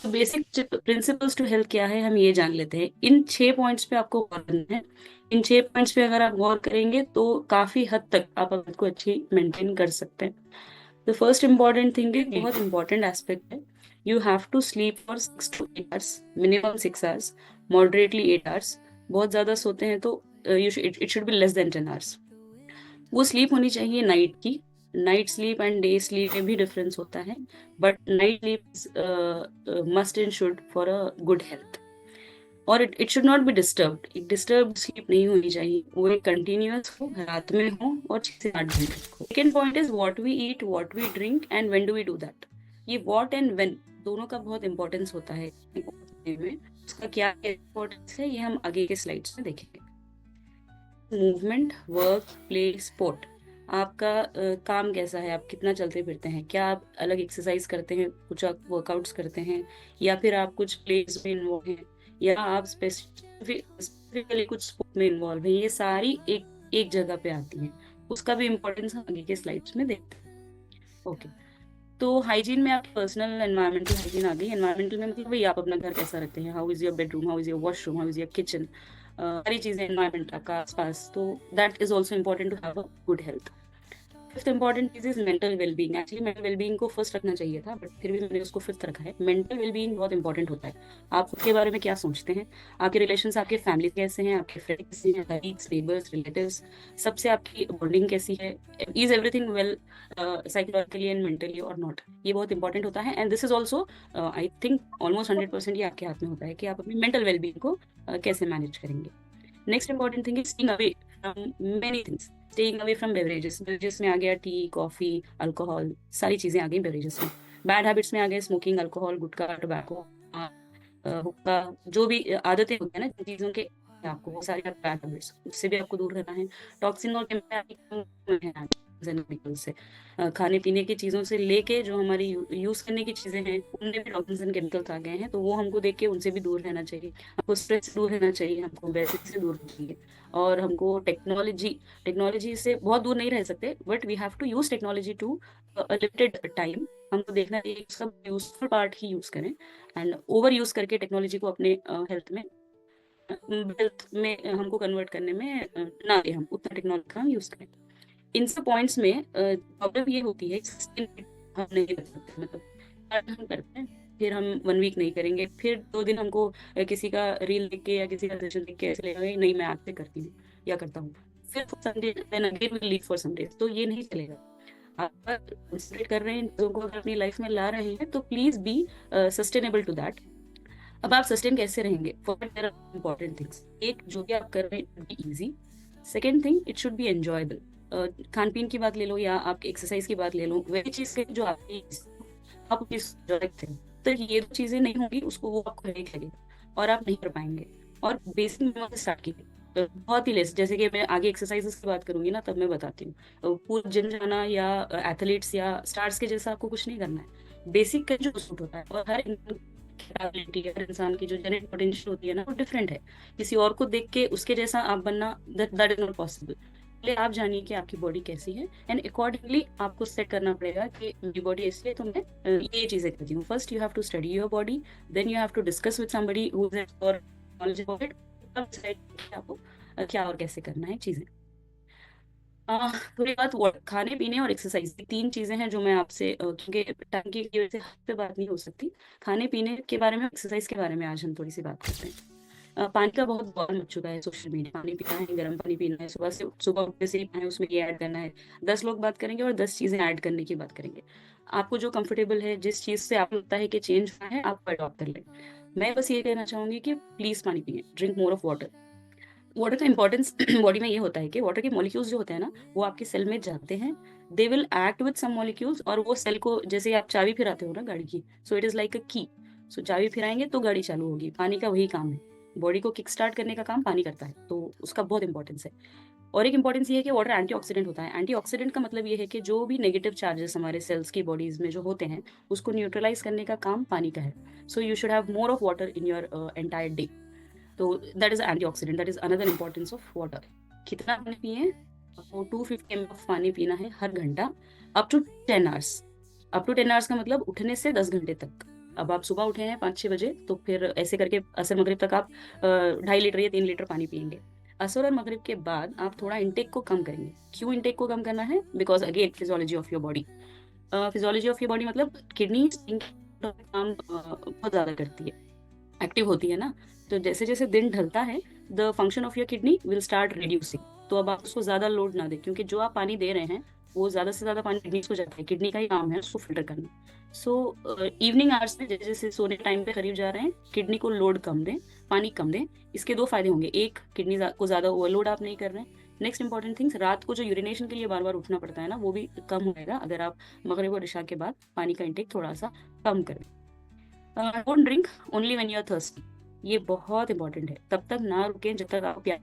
Basic principles to health क्या है हम ये जान लेते हैं। इन 6 पॉइंट्स पे आपको गौर करना है। इन 6 पॉइंट्स पे अगर आप गौर करेंगे तो काफी हद तक आप हेल्थ को अच्छी मेंटेन कर सकते हैं। द फर्स्ट इंपॉर्टेंट थिंग है, बहुत इंपॉर्टेंट एस्पेक्ट है, you have to sleep for 6 to 8 hours, minimum 6 hours, moderately 8 hours. बहुत ज्यादा सोते हैं तो it should be less than 10 hours. वो स्लीप होनी चाहिए नाइट की। Night sleep and day sleep में भी डिफरेंस होता है, but night sleep must and should for a good health. और it should not be disturbed, disturb sleep नहीं होनी चाहिए, वो एक कंटिन्यूअस हो, रात में हो और 6 से 8 घंटे तक हो। Second point is what we eat, what we drink and when do we do that. ये व्हाट एंड व्हेन दोनों का बहुत इंपॉर्टेंस होता है में। उसका क्या इंपॉर्टेंस है ये हम आगे के स्लाइड्स में देखेंगे। Movement, work, play, sport. आपका काम कैसा है, आप कितना चलते फिरते हैं, क्या आप अलग एक्सरसाइज करते हैं, कुछ आप वर्कआउट्स करते हैं, या फिर आप कुछ प्लेस में इन्वॉल्व हैं, या आप स्पेसिफिकली कुछ स्पोर्ट में इन्वॉल्व हैं। ये सारी एक एक जगह पे आती हैं। उसका भी इम्पोर्टेंस हम आगे के स्लाइड्स में देखते हैं। ओके, तो हाइजीन में आपकी पर्सनल एनवायरमेंटल हाइजीन आ गई। एनवायरमेंटल में मतलब भाई आप अपना घर कैसा रखते हैं, how is your bedroom, how is your washroom, how is your kitchen, सारी चीजें एनवायरमेंट आपका आसपास, तो that is also important to have a good health. Fifth important चीज is mental wellbeing. Actually mental wellbeing को फर्स्ट रखना चाहिए था, बट फिर भी मैंने उसको फिफ्थ रखा है। मेंटल वेलबींग बहुत इंपॉर्टेंट होता है। आप खुद के बारे में क्या सोचते हैं, आपके रिलेशंस आपके फैमिली कैसे हैं, आपके फ्रेंड्स कैसे हैं, कलीग्स, नेबर्स, रिलेटिव्स, सबसे आपकी बॉन्डिंग कैसी है, is everything well psychologically and mentally और नॉट। ये बहुत इंपॉर्टेंट होता है and this is also I think almost 100% ये आपके हाथ में होता है कि आप अपनी मेंटल वेलबींग को कैसे मैनेज करेंगे। Next important thing is staying away from many things. Staying away from beverages. Beverages में आ गया टी, कॉफी, अल्कोहल, सारी चीजें आ गई बेवरेजेस में। बैड हैबिट्स में आ गए स्मोकिंग, अल्कोहल, गुटखा, टोबैको, हुक्का, जो भी आदतें होती है ना जिन चीजों के, आपको वो सारी बैड हैबिट्स, उससे भी आपको दूर रहना है। टॉक्सिन और केमिकल से, खाने पीने की चीजों से लेके जो हमारी यूज करने की चीजें हैं उनमें भी टॉक्सिन्स एंड केमिकल्स आ गए हैं, तो वो हमको देख के उनसे भी दूर रहना चाहिए। हमको स्ट्रेस से दूर रहना चाहिए, हमको वैसे से दूर रहना चाहिए। और हमको टेक्नोलॉजी टेक्नोलॉजी से बहुत दूर नहीं रह सकते, but we have to use technology to limited time. हमको देखना चाहिए कि सब यूजफुल पार्ट ही यूज करें, एंड ओवर यूज करके टेक्नोलॉजी को अपने हेल्थ में हमको कन्वर्ट करने में ना दें, हम उतना टेक्नोलॉजी का हम यूज करें। इन सब पॉइंट्स में प्रॉब्लम ये होती है कि हम नहीं कर सकते, मतलब हम करते हैं, फिर हम 1 वीक नहीं करेंगे, फिर 2 दिन हमको किसी का रील देख के या किसी का सेशन देख के ऐसे लगेगा कि नहीं मैं आज से करती हूँ या करता हूँ, फिर Sunday then again will leave for some days, तो ये नहीं चलेगा। आप कंसिडर कर रहे हैं इन चीजों को, अगर अपनी लाइफ में ला रहे हैं तो please be sustainable to that. अब आप सस्टेन कैसे रहेंगे, for there are important things. एक, जो भी आप कर रहे हैं be easy. Second thing, it should be enjoyable. खान पीन की बात ले लो या आपकी एक्सरसाइज की बात ले लो, वही चीज से जो आपकी आप रखते हैं, तो ये दो चीजें नहीं होंगी उसको, वो आपको हेडेक लगेगा और आप नहीं कर पाएंगे। और बेसिक मिनिमम से स्टार्ट कीजिए। बहुत ही लेस, जैसे कि मैं आगे एक्सरसाइजेस की बात करूंगी ना तब मैं बताती हूँ। पूरा जिम जाना या एथलीट्स या स्टार्स के जैसा आपको कुछ नहीं करना है। बेसिक का जो सूट होता है, और हर कैपेबिलिटी, हर इंसान की जो जेनेटिक पोटेंशियल होती है ना वो डिफरेंट है। किसी और को देख के उसके जैसा आप बनना, दैट इज नॉट पॉसिबल। पहले आप जानिए कि आपकी बॉडी कैसी है एंड अकॉर्डिंगली आपको सेट करना पड़ेगा कि मेरी बॉडी ऐसी है तो मैं ये चीजें करती हूँ। First you have to study your body, then you have to discuss with somebody who is knowledge about it, तब decide कि आपको क्या और कैसे करना है चीजें। थोड़ी बात खाने पीने और एक्सरसाइज, 3 चीजें हैं जो मैं आपसे क्योंकि टाइम की वजह से हर पे बात नहीं हो सकती। खाने पीने के बारे में, एक्सरसाइज के बारे में आज हम थोड़ी सी बात करते हैं। पानी का बहुत दौर मच चुका है सोशल मीडिया। पानी पीना है, गर्म पानी पीना है, सुबह उठने से ही पानी उसमें ये ऐड करना है। 10 लोग बात करेंगे और 10 चीजें ऐड करने की बात करेंगे। आपको जो कंफर्टेबल है, जिस चीज से आपको लगता है कि चेंज होना है, आप अडॉप्ट कर लें। मैं बस ये कहना चाहूंगी कि प्लीज पानी पिए, drink more of water. Water का इंपॉर्टेंस बॉडी में ये होता है कि वाटर के मॉलिक्यूल्स जो होते हैं ना वो आपके सेल में जाते हैं, they will act with some molecules, और वो सेल को, जैसे आप चाबी फिराते हो ना गाड़ी की, सो इट इज लाइक अ की। सो चाबी फिराएंगे तो गाड़ी चालू होगी। पानी का वही काम है, बॉडी को किक स्टार्ट करने का काम पानी करता है, तो उसका बहुत इंपॉर्टेंस है। और एक इंपॉर्टेंस ये है कि वाटर एंटीऑक्सीडेंट होता है। एंटीऑक्सीडेंट का मतलब ये है कि जो भी नेगेटिव चार्जेस हमारे सेल्स की बॉडीज में जो होते हैं उसको न्यूट्रलाइज करने का काम पानी का है। So you should have more of water in your entire day. तो that is antioxidant, that is another importance of water. कितना पानी पिए, आपको 250 ml ऑफ पानी पीना है हर घंटा, up to 10 hours. Up to 10 hours का मतलब उठने से 10 घंटे तक अब आप सुबह उठे हैं 5-6 बजे, तो फिर ऐसे करके असर मगरिब तक आप 2.5 लीटर या 3 लीटर पानी पियेंगे। असर और मगरिब के बाद आप थोड़ा इंटेक को कम करेंगे। क्यों इंटेक को कम करना है? Because again physiology of your body. Physiology of your body मतलब किडनी काम बहुत ज्यादा करती है, एक्टिव होती है ना। तो जैसे जैसे दिन ढलता है, the function of your kidney will start reducing. तो अब आप उसको ज्यादा लोड ना दें, क्योंकि जो आप पानी दे रहे हैं वो ज्यादा से ज्यादा पानी किडनी को जाता है। किडनी का ही काम है उसको फिल्टर करना। सो इवनिंग आवर्स में जैसे जैसे सोने टाइम पे करीब जा रहे हैं, किडनी को लोड कम दें, पानी कम दें। इसके दो फायदे होंगे। एक, किडनी को ज्यादा ओवरलोड आप नहीं कर रहे हैं। नेक्स्ट इंपॉर्टेंट थिंग्स, रात को जो यूरिनेशन के लिए बार बार उठना पड़ता है ना, वो भी कम होएगा अगर आप मगरिब और इशा के बाद पानी का इंटेक थोड़ा सा कम करें। Don't drink only when you are thirsty. ये बहुत इंपॉर्टेंट है। तब तक ना रुकें जब तक आप प्यास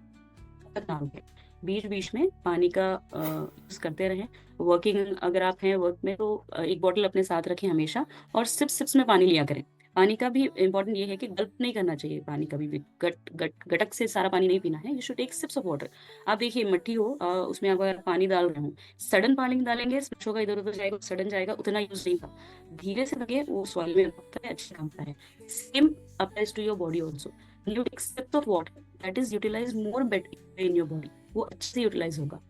तक ना रुकें। बीच बीच में पानी का यूज करते रहें। वर्किंग अगर आप हैं वर्क में, तो एक बॉटल अपने साथ रखें हमेशा, और सिप्स सिप्स में पानी लिया करें। पानी का भी इंपॉर्टेंट ये है कि गल्प नहीं करना चाहिए पानी, कभी भी गट गट गटक से सारा पानी नहीं पीना है। You should take sips of water. आप देखिए मट्टी हो, उसमें आप अगर पानी डाल रहे हो, सडन पानी डालेंगे स्प्लैश होगा, इधर उधर जाएगा, सडन जाएगा, उतना यूज नहीं था। धीरे से लगे वो सॉइल में होता है, अच्छा काम है। Same applies to your body also. You take sip of water, that is utilize more better in your body, वो अच्छे से यूटिलाइज होगा।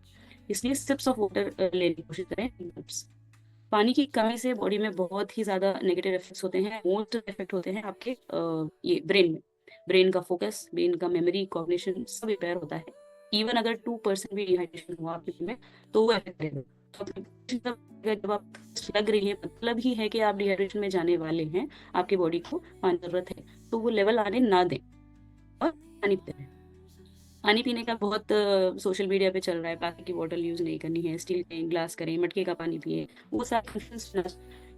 इसलिए सिप्स ऑफ वाटर लेने की कोशिश करें। पानी की कमी से बॉडी में बहुत ही ज्यादा नेगेटिव इफेक्ट्स होते हैं। मोस्ट इफेक्ट होते हैं आपके ये ब्रेन में। ब्रेन का फोकस, ब्रेन का मेमोरी, कॉग्निशन सब इम्पेयर होता है। इवन अगर 2% भी डिहाइड्रेशन हुआ आपके में, तो वो इफेक्ट करेगा। तो जब आप लग रही है, मतलब ही है कि आप डिहाइड्रेशन में जाने वाले हैं, आपकी बॉडी को पानी की जरूरत है, तो वो लेवल आने ना दें और पानी पीते रहें। पानी पीने का बहुत सोशल मीडिया पे चल रहा है, प्लास्टिक की बोतल यूज नहीं करनी है, स्टील के ग्लास करें, मटके का पानी पिए, वो सारे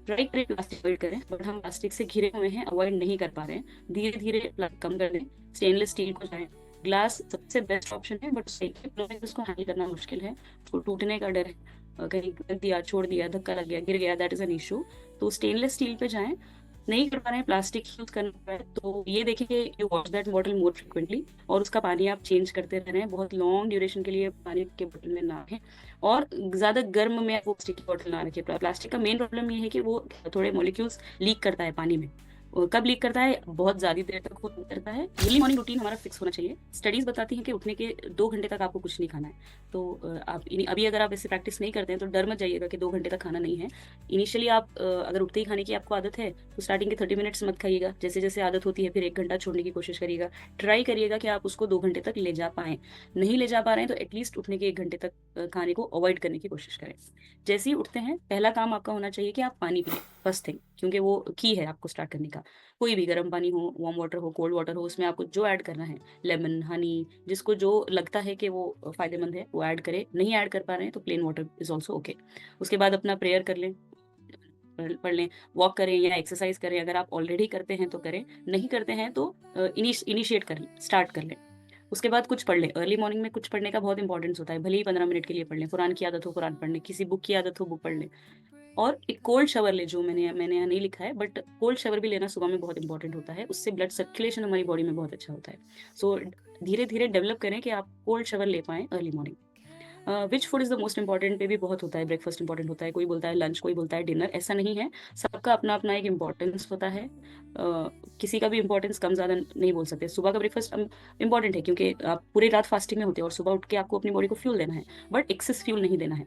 ट्राई करें प्लास्टिक अवॉइड करें। बट हम प्लास्टिक से घिरे हुए हैं, अवॉइड नहीं कर पा रहे हैं। धीरे धीरे कम कर दें, स्टेनलेस स्टील को जाएं। ग्लास सबसे बेस्ट ऑप्शन है, बट उसको हैंडल करना मुश्किल है, उसको टूटने का डर है। कहीं रख दिया, छोड़ दिया, धक्का लग गया, गिर गया, दैट इज एन इशू। तो स्टेनलेस स्टील पे जाएं। नहीं कर पा रहे हैं, प्लास्टिक यूज करना है, तो ये देखिए कि you wash that bottle more frequently, और उसका पानी आप चेंज करते रह रहे हैं। बहुत लॉन्ग ड्यूरेशन के लिए पानी के बोतल में ना रखें, और ज्यादा गर्म में वो प्लास्टिक की बोतल ना रखें। प्लास्टिक का मेन प्रॉब्लम ये है कि वो थोड़े मॉलिक्यूल्स लीक करता है पानी में। और कब लीक करता है? बहुत ज्यादा देर तक वो करता है। डेली मॉर्निंग रूटीन हमारा फिक्स होना चाहिए। स्टडीज बताती हैं कि उठने के 2 घंटे तक आपको कुछ नहीं खाना है। तो आप अभी अगर आप ऐसे प्रैक्टिस नहीं करते हैं, तो डर मत जाइएगा कि 2 घंटे तक खाना नहीं है। इनिशियली आप अगर उठते ही खाने की आपको आदत है, तो स्टार्टिंग के 30 मिनट्स मत खाइएगा। जैसे जैसे आदत होती है, फिर 1 घंटा छोड़ने की कोशिश करिएगा। ट्राई करिएगा कि आप उसको 2 घंटे तक ले जा पाएं। नहीं ले जा पा रहे हैं, तो एटलीस्ट उठने के 1 घंटे तक खाने को अवॉइड करने की कोशिश करें। जैसे ही उठते हैं, पहला काम आपका होना चाहिए कि आप पानी पिए, फर्स्ट थिंग, क्योंकि वो की है आपको स्टार्ट करने का। कोई भी गर्म पानी हो, वार्म वाटर हो, कोल्ड वाटर हो, उसमें आपको जो ऐड करना है, लेमन, हनी, जिसको जो लगता है कि वो फायदेमंद है, वो ऐड करें। नहीं ऐड कर पा रहे हैं तो plain water is also okay. उसके बाद अपना प्रेयर कर लें, पढ़ लें, वॉक करें या एक्सरसाइज करें। अगर आप ऑलरेडी करते हैं तो करें, नहीं करते हैं तो इनिशिएट कर लें, स्टार्ट कर लें। उसके बाद कुछ पढ़ लें। अर्ली मॉर्निंग में कुछ पढ़ने का बहुत इंपॉर्टेंस होता है, भले ही 15 मिनट के लिए पढ़ लें। कुरान की आदत हो कुरान पढ़ने, किसी बुक की आदत हो बुक पढ़ लें। और एक कोल्ड शावर ले, जो मैंने यहाँ नहीं लिखा है, बट कोल्ड शावर भी लेना सुबह में बहुत इंपॉर्टेंट होता है। उससे ब्लड सर्कुलेशन हमारी बॉडी में बहुत अच्छा होता है। सो धीरे धीरे डेवलप करें कि आप कोल्ड शावर ले पाएं early morning. Which food is the most important पे भी बहुत होता है। ब्रेकफास्ट इंपॉर्टेंट होता है, कोई बोलता है लंच, कोई बोलता है डिनर। ऐसा नहीं है, सबका अपना अपना एक इम्पोर्टेंस होता है। किसी का भी इंपॉर्टेंस कम ज़्यादा नहीं बोल सकते। सुबह का ब्रेकफास्ट इंपॉर्टेंट है, क्योंकि आप पूरी रात फास्टिंग में होते हैं और सुबह उठ के आपको अपनी बॉडी को फ्यूल देना है, बट एक्सेस फ्यूल नहीं देना है।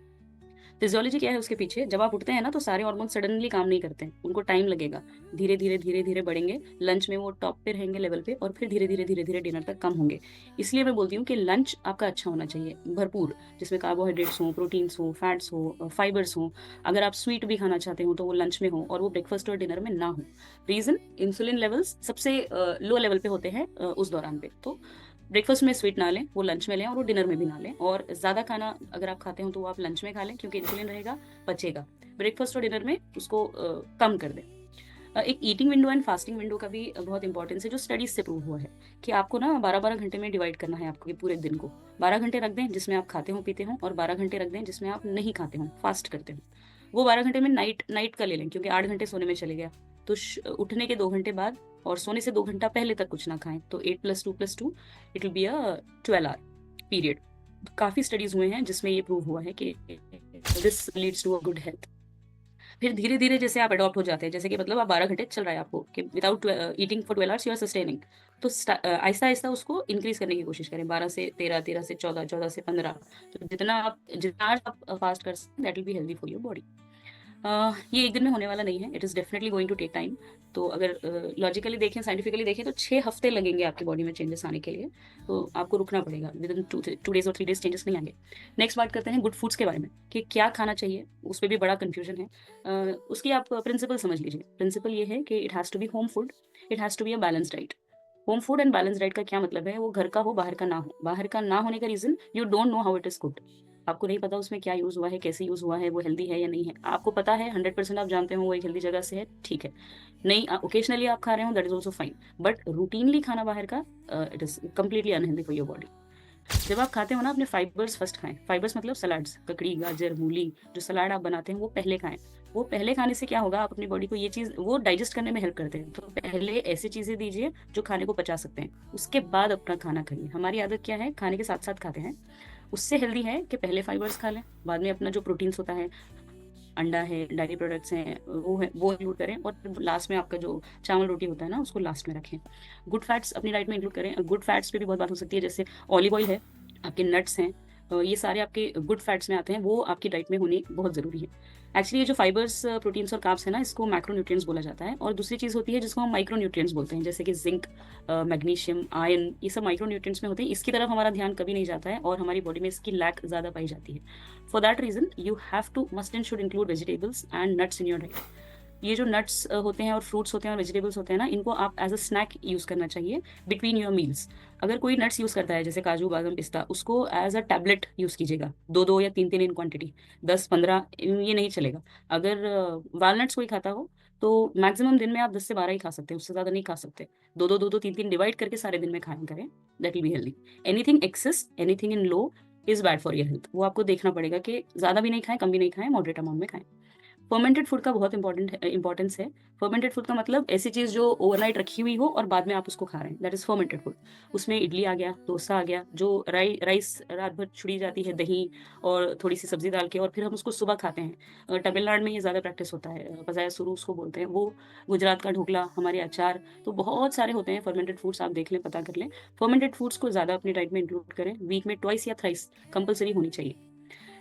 फिजियोलॉजी क्या है उसके पीछे? जब आप उठते हैं ना, तो सारे हार्मोन सडनली काम नहीं करते हैं, उनको टाइम लगेगा। धीरे धीरे धीरे धीरे बढ़ेंगे। लंच में वो टॉप पे रहेंगे लेवल पे, और फिर धीरे धीरे धीरे धीरे डिनर तक कम होंगे। इसलिए मैं बोलती हूँ कि लंच आपका अच्छा होना चाहिए, भरपूर, जिसमें कार्बोहाइड्रेट्स हो, प्रोटीन्स हो, फैट्स हो, फाइबर्स हो। अगर आप स्वीट भी खाना चाहते हो तो वो लंच में हो, और वो ब्रेकफास्ट और डिनर में ना हो। रीजन, इंसुलिन लेवल्स सबसे लो लेवल पे होते हैं उस दौरान पे। तो ब्रेकफास्ट में स्वीट ना लें, वो लंच में लें, और वो डिनर में भी ना लें। और ज़्यादा खाना अगर आप खाते हो तो वो आप लंच में खा लें, क्योंकि इंसुलिन रहेगा, पचेगा। ब्रेकफास्ट और डिनर में उसको कम कर दें। एक eating window and fasting window का भी बहुत इंपॉर्टेंस है, जो स्टडीज से प्रूव हुआ है कि आपको ना 12-12 घंटे में डिवाइड करना है आपको, पूरे दिन को। 12 घंटे रख दें जिसमें आप खाते हो पीते हो, और 12 घंटे रख दें जिसमें आप नहीं खाते हो, फास्ट करते हो। वो 12 घंटे में नाइट नाइट का ले लें, क्योंकि 8 घंटे सोने में चले गया, तो उठने के 2 घंटे बाद और सोने से 2 घंटा पहले तक कुछ ना खाएं। तो 8+2+2 it will be a 12 hour period. काफी स्टडीज हुए हैं जिसमें ये प्रूव हुआ है कि this leads to a good health. फिर धीरे धीरे जैसे आप अडॉप्ट हो जाते हैं, जैसे कि मतलब आप 12 घंटे चल रहा है आपको कि without eating for 12 hours you are sustaining, तो आहिस्ता आहिस्ता उसको इंक्रीज करने की कोशिश करें, 12 से 13, 13 से 14, 14 से 15। तो जितना आप फास्ट कर सकते that will be healthy for your body. ये एक दिन में होने वाला नहीं है, it is definitely going to take time. तो अगर लॉजिकली देखें, साइंटिफिकली देखें, तो 6 हफ्ते लगेंगे आपकी बॉडी में चेंजेस आने के लिए। तो आपको रुकना पड़ेगा, विद इन 2 डेज और 3 डेज चेंजेस नहीं आएंगे। नेक्स्ट बात करते हैं गुड फूड्स के बारे में कि क्या खाना चाहिए, उस पर भी बड़ा कन्फ्यूजन है। उसकी आप प्रिंसिपल समझ लीजिए। प्रिंसिपल ये है कि it has to be home food, it has to be a balance diet. Home food and balance diet का क्या मतलब है, वो घर का हो, बाहर का ना हो। बाहर का ना होने का reason, you don't know how it is cooked. आपको नहीं पता उसमें क्या यूज हुआ है, कैसे यूज हुआ है, वो हेल्दी है या नहीं है। आपको पता है 100% आप जानते हो वो एक हेल्दी जगह से है, ठीक है। नहीं, ओकेजनली आप खा रहे हो, that is also fine. But routinely खाना बाहर का, it is completely unhealthy for your body. जब आप खाते हो ना, अपने फाइबर्स फर्स्ट खाएं। फाइबर्स मतलब सलाड्स, ककड़ी, गाजर, मूली, जो सलाड आप बनाते हैं वो पहले खाएं। वो पहले खाने से क्या होगा, आप अपनी बॉडी को ये चीज़ वो डाइजेस्ट करने में हेल्प करते हैं। तो पहले ऐसी चीज़ें दीजिए जो खाने को पचा सकते हैं, उसके बाद अपना खाना खाइए। हमारी आदत क्या है, खाने के साथ साथ खाते हैं। उससे हेल्दी है कि पहले फाइबर्स खा लें, बाद में अपना जो प्रोटीन्स होता है, अंडा है, डायरी प्रोडक्ट्स हैं, वो इंक्लूड करें, और लास्ट में आपका जो चावल रोटी होता है ना, उसको लास्ट में रखें। गुड फैट्स अपनी डाइट में इंक्लूड करें। गुड फैट्स पे भी बहुत बात हो सकती है, जैसे ऑलिव ऑयल है, आपके नट्स हैं, ये सारे आपके गुड फैट्स में आते हैं, वो आपकी डाइट में होने बहुत ज़रूरी है। एक्चुअली ये जो फाइबर्स, प्रोटीन्स और कार्ब्स है ना, इसको मैक्रोन्यूट्रिएंट्स बोला जाता है। और दूसरी चीज़ होती है जिसको हम माइक्रोन्यूट्रिएंट्स बोलते हैं, जैसे कि जिंक, मैग्नीशियम, आयरन, ये सब माइक्रोन्यूट्रिएंट्स में होते हैं। इसकी तरफ हमारा ध्यान कभी नहीं जाता है और हमारी बॉडी में इसकी लैक ज़्यादा पाई जाती है। For that reason you have to must and should include vegetables and nuts in your diet. ये जो नट्स होते हैं और फ्रूट्स होते हैं और वेजिटेबल्स होते हैं ना, इनको आप एज अ स्नैक यूज़ करना चाहिए बिटवीन योर मील्स। अगर कोई नट्स यूज़ करता है, जैसे काजू, बादाम, पिस्ता, उसको एज अ टैबलेट यूज़ कीजिएगा, दो दो या तीन तीन इन क्वांटिटी, 10, 15, ये नहीं चलेगा। अगर वालनट्स कोई खाता हो, तो मैक्सिमम दिन में आप 10 से 12 ही खा सकते हैं, उससे ज़्यादा नहीं खा सकते। दो दो तीन तीन डिवाइड करके सारे दिन में खाया करें, that will be healthy. Anything excess, anything in low is bad for your health. वो आपको देखना पड़ेगा कि ज़्यादा भी नहीं खाएं, कम भी नहीं खाएं, मॉडरेट अमाउंट में खाएं। फर्मेंटेड फूड का बहुत इंपॉर्टेंस है। फर्मेंटेड फूड का मतलब ऐसी चीज़ जो ओवरनाइट रखी हुई हो और बाद में आप उसको खा रहे हैं, दैट इज फर्मेंटेड फूड। उसमें इडली आ गया, डोसा आ गया, जो राइस रात भर छुड़ी जाती है दही और थोड़ी सी सब्जी डाल के, और फिर हम उसको सुबह खाते हैं। तमिलनाडु में ये ज़्यादा प्रैक्टिस होता है, पजाया सुरू उसको बोलते हैं वो। गुजरात का ढोकला, हमारे अचार, तो बहुत सारे होते हैं फर्मेंटेड फूड्स, आप देख लें, पता कर लें। फर्मेंटेड फूड्स को ज़्यादा अपनी डाइट में इंक्लूड करें, वीक में ट्वाइस या थ्राइस कंपलसरी होनी चाहिए।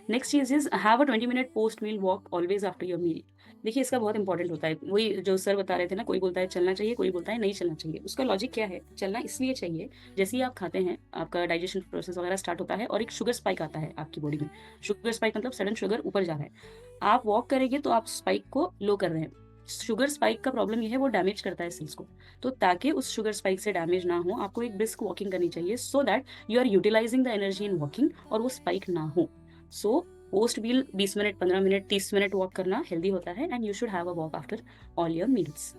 नेक्स्ट चीज is have a 20 minute post meal walk always after your meal. देखिए, इसका बहुत इंपॉर्टेंट होता है, वही जो सर बता रहे थे ना, कोई बोलता है चलना चाहिए, कोई बोलता है नहीं चलना चाहिए। उसका लॉजिक क्या है, चलना इसलिए चाहिए, जैसे ही आप खाते हैं आपका डाइजेशन प्रोसेस वगैरह स्टार्ट होता है और एक शुगर स्पाइक आता है आपकी बॉडी में। शुगर स्पाइक मतलब सडन शुगर ऊपर जा रहा है। आप वॉक करेंगे तो आप स्पाइक को लो कर रहे हैं। शुगर स्पाइक का प्रॉब्लम ये है, वो डैमेज करता है सेल्स को। तो ताकि उस शुगर स्पाइक से डैमेज ना हो, आपको एक ब्रिस्क वॉकिंग करनी चाहिए, so that you are utilizing the energy in walking, और वो स्पाइक ना हो। So post meal 20 minute, 15 minute, 30 minute walk करना हेल्दी होता है, and you should have a walk after all your meals.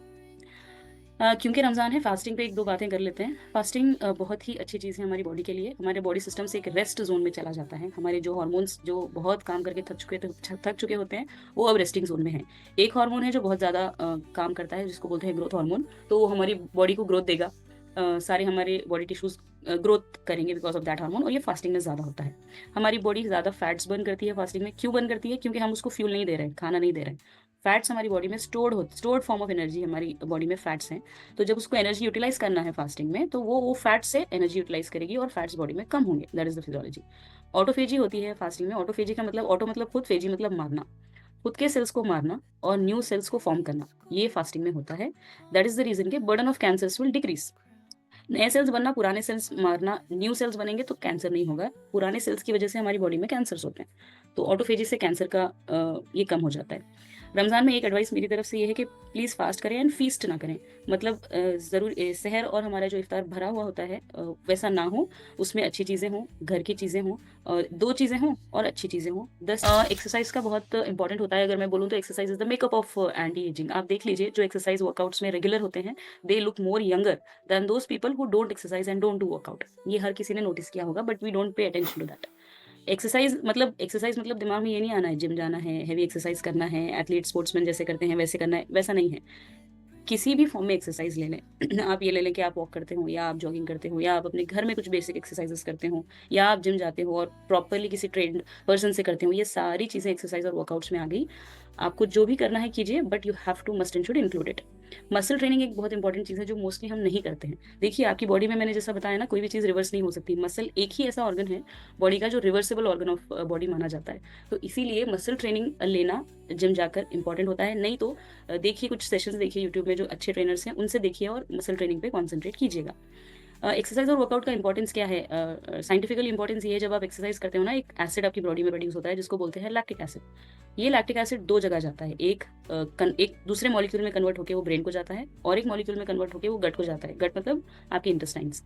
क्योंकि रमज़ान है, फास्टिंग पे एक दो बातें कर लेते हैं। फास्टिंग बहुत ही अच्छी चीज़ है हमारी बॉडी के लिए। हमारे बॉडी सिस्टम से एक रेस्ट जोन में चला जाता है। हमारे जो हार्मोन्स जो बहुत काम करके थक चुके होते हैं, वो अब रेस्टिंग जोन में हैं। एक हार्मोन है जो बहुत ज़्यादा काम करता है, जिसको बोलते हैं ग्रोथ हार्मोन। तो वो हमारी बॉडी को ग्रोथ देगा, सारे हमारे बॉडी टिश्यूज ग्रोथ करेंगे बिकॉज ऑफ दैट हार्मोन, और ये फास्टिंग में ज़्यादा होता है। हमारी बॉडी ज़्यादा फैट्स बर्न करती है फास्टिंग में। क्यों बर्न करती है? क्योंकि हम उसको फ्यूल नहीं दे रहे हैं, खाना नहीं दे रहे हैं। फैट्स हमारी बॉडी में स्टोर्ड फॉर्म ऑफ एनर्जी, हमारी बॉडी में फैट्स हैं। तो जब उसको एनर्जी यूटिलाइज करना है फास्टिंग में, तो वो फैट से एनर्जी यूटिलाइज करेगी और फैट्स बॉडी में कम होंगे, that is the physiology. Autophagy होती है फास्टिंग में। ऑटोफेजी का मतलब, ऑटो मतलब खुद, फेजी मतलब मारना, खुद के सेल्स को मारना और न्यू सेल्स को फॉर्म करना, ये फास्टिंग में होता है। दैट इज द रीजन के burden of cancers will decrease. नए सेल्स बनना, पुराने सेल्स मारना, न्यू सेल्स बनेंगे तो कैंसर नहीं होगा। पुराने सेल्स की वजह से हमारी बॉडी में कैंसर्स होते हैं, तो ऑटोफेजी से कैंसर का ये कम हो जाता है। रमज़ान में एक एडवाइस मेरी तरफ से ये है कि प्लीज़ फास्ट करें एंड फीस्ट ना करें। मतलब ज़रूर सहर और हमारा जो इफ्तार भरा हुआ होता है, वैसा ना हो। उसमें अच्छी चीज़ें हों, घर की चीज़ें हों, दो चीज़ें हों और अच्छी चीज़ें हों। एक्सरसाइज का बहुत इंपॉर्टेंट होता है। अगर मैं बोलूँ तो exercise is the makeup of anti ageing. आप देख लीजिए, जो एक्सरसाइज वर्कआउट्स में रेगुलर होते हैं, they look more younger than those people who don't exercise and don't do workout. ये हर किसी ने नोटिस किया होगा, but we don't pay attention to that. Exercise मतलब दिमाग में ये नहीं आना है जिम जाना है, हैवी एक्सरसाइज करना है, एथलीट स्पोर्ट्समैन जैसे करते हैं वैसे करना है, वैसा नहीं है। किसी भी फॉर्म में एक्सरसाइज ले लें आप ये ले लें कि आप वॉक करते हो, या आप जॉगिंग करते हो, या आप अपने घर में कुछ बेसिक एक्सरसाइजेस करते हो, या आप जिम जाते हो और प्रॉपरली किसी ट्रेंड पर्सन से करते हो, ये सारी चीज़ें एक्सरसाइज और वर्कआउट्स में आ गई। आपको जो भी करना है कीजिए, but you have to must and should include it. Muscle training एक बहुत इंपॉर्टेंट चीज़ है जो मोस्टली हम नहीं करते हैं। देखिए आपकी बॉडी में मैंने जैसा बताया ना, कोई भी चीज़ रिवर्स नहीं हो सकती। मसल एक ही ऐसा ऑर्गन है बॉडी का जो रिवर्सिबल ऑर्गन ऑफ बॉडी माना जाता है। तो इसीलिए मसल ट्रेनिंग लेना जिम जाकर इंपॉर्टेंट होता है। नहीं तो देखिए कुछ सेशंस देखिए यूट्यूब में जो अच्छे ट्रेनर्स हैं उनसे देखिए और मसल ट्रेनिंग पे कॉन्सेंट्रेट कीजिएगा। एक्सरसाइज और वर्कआउट का इंपॉर्टेंस क्या है? साइंटिफिकली इंपॉर्टेंस ये है, जब आप एक्सरसाइज करते हो ना, एक एसिड आपकी बॉडी में प्रोड्यूस होता है जिसको बोलते हैं लैक्टिक एसिड। ये लैक्टिक एसिड दो जगह जाता है, एक दूसरे मॉलिक्यूल में कन्वर्ट होकर वो ब्रेन को जाता है, और एक मॉलिक्यूल में कन्वर्ट होकर वो गट को जाता है। गट मतलब आपके इंटेस्टाइन्स।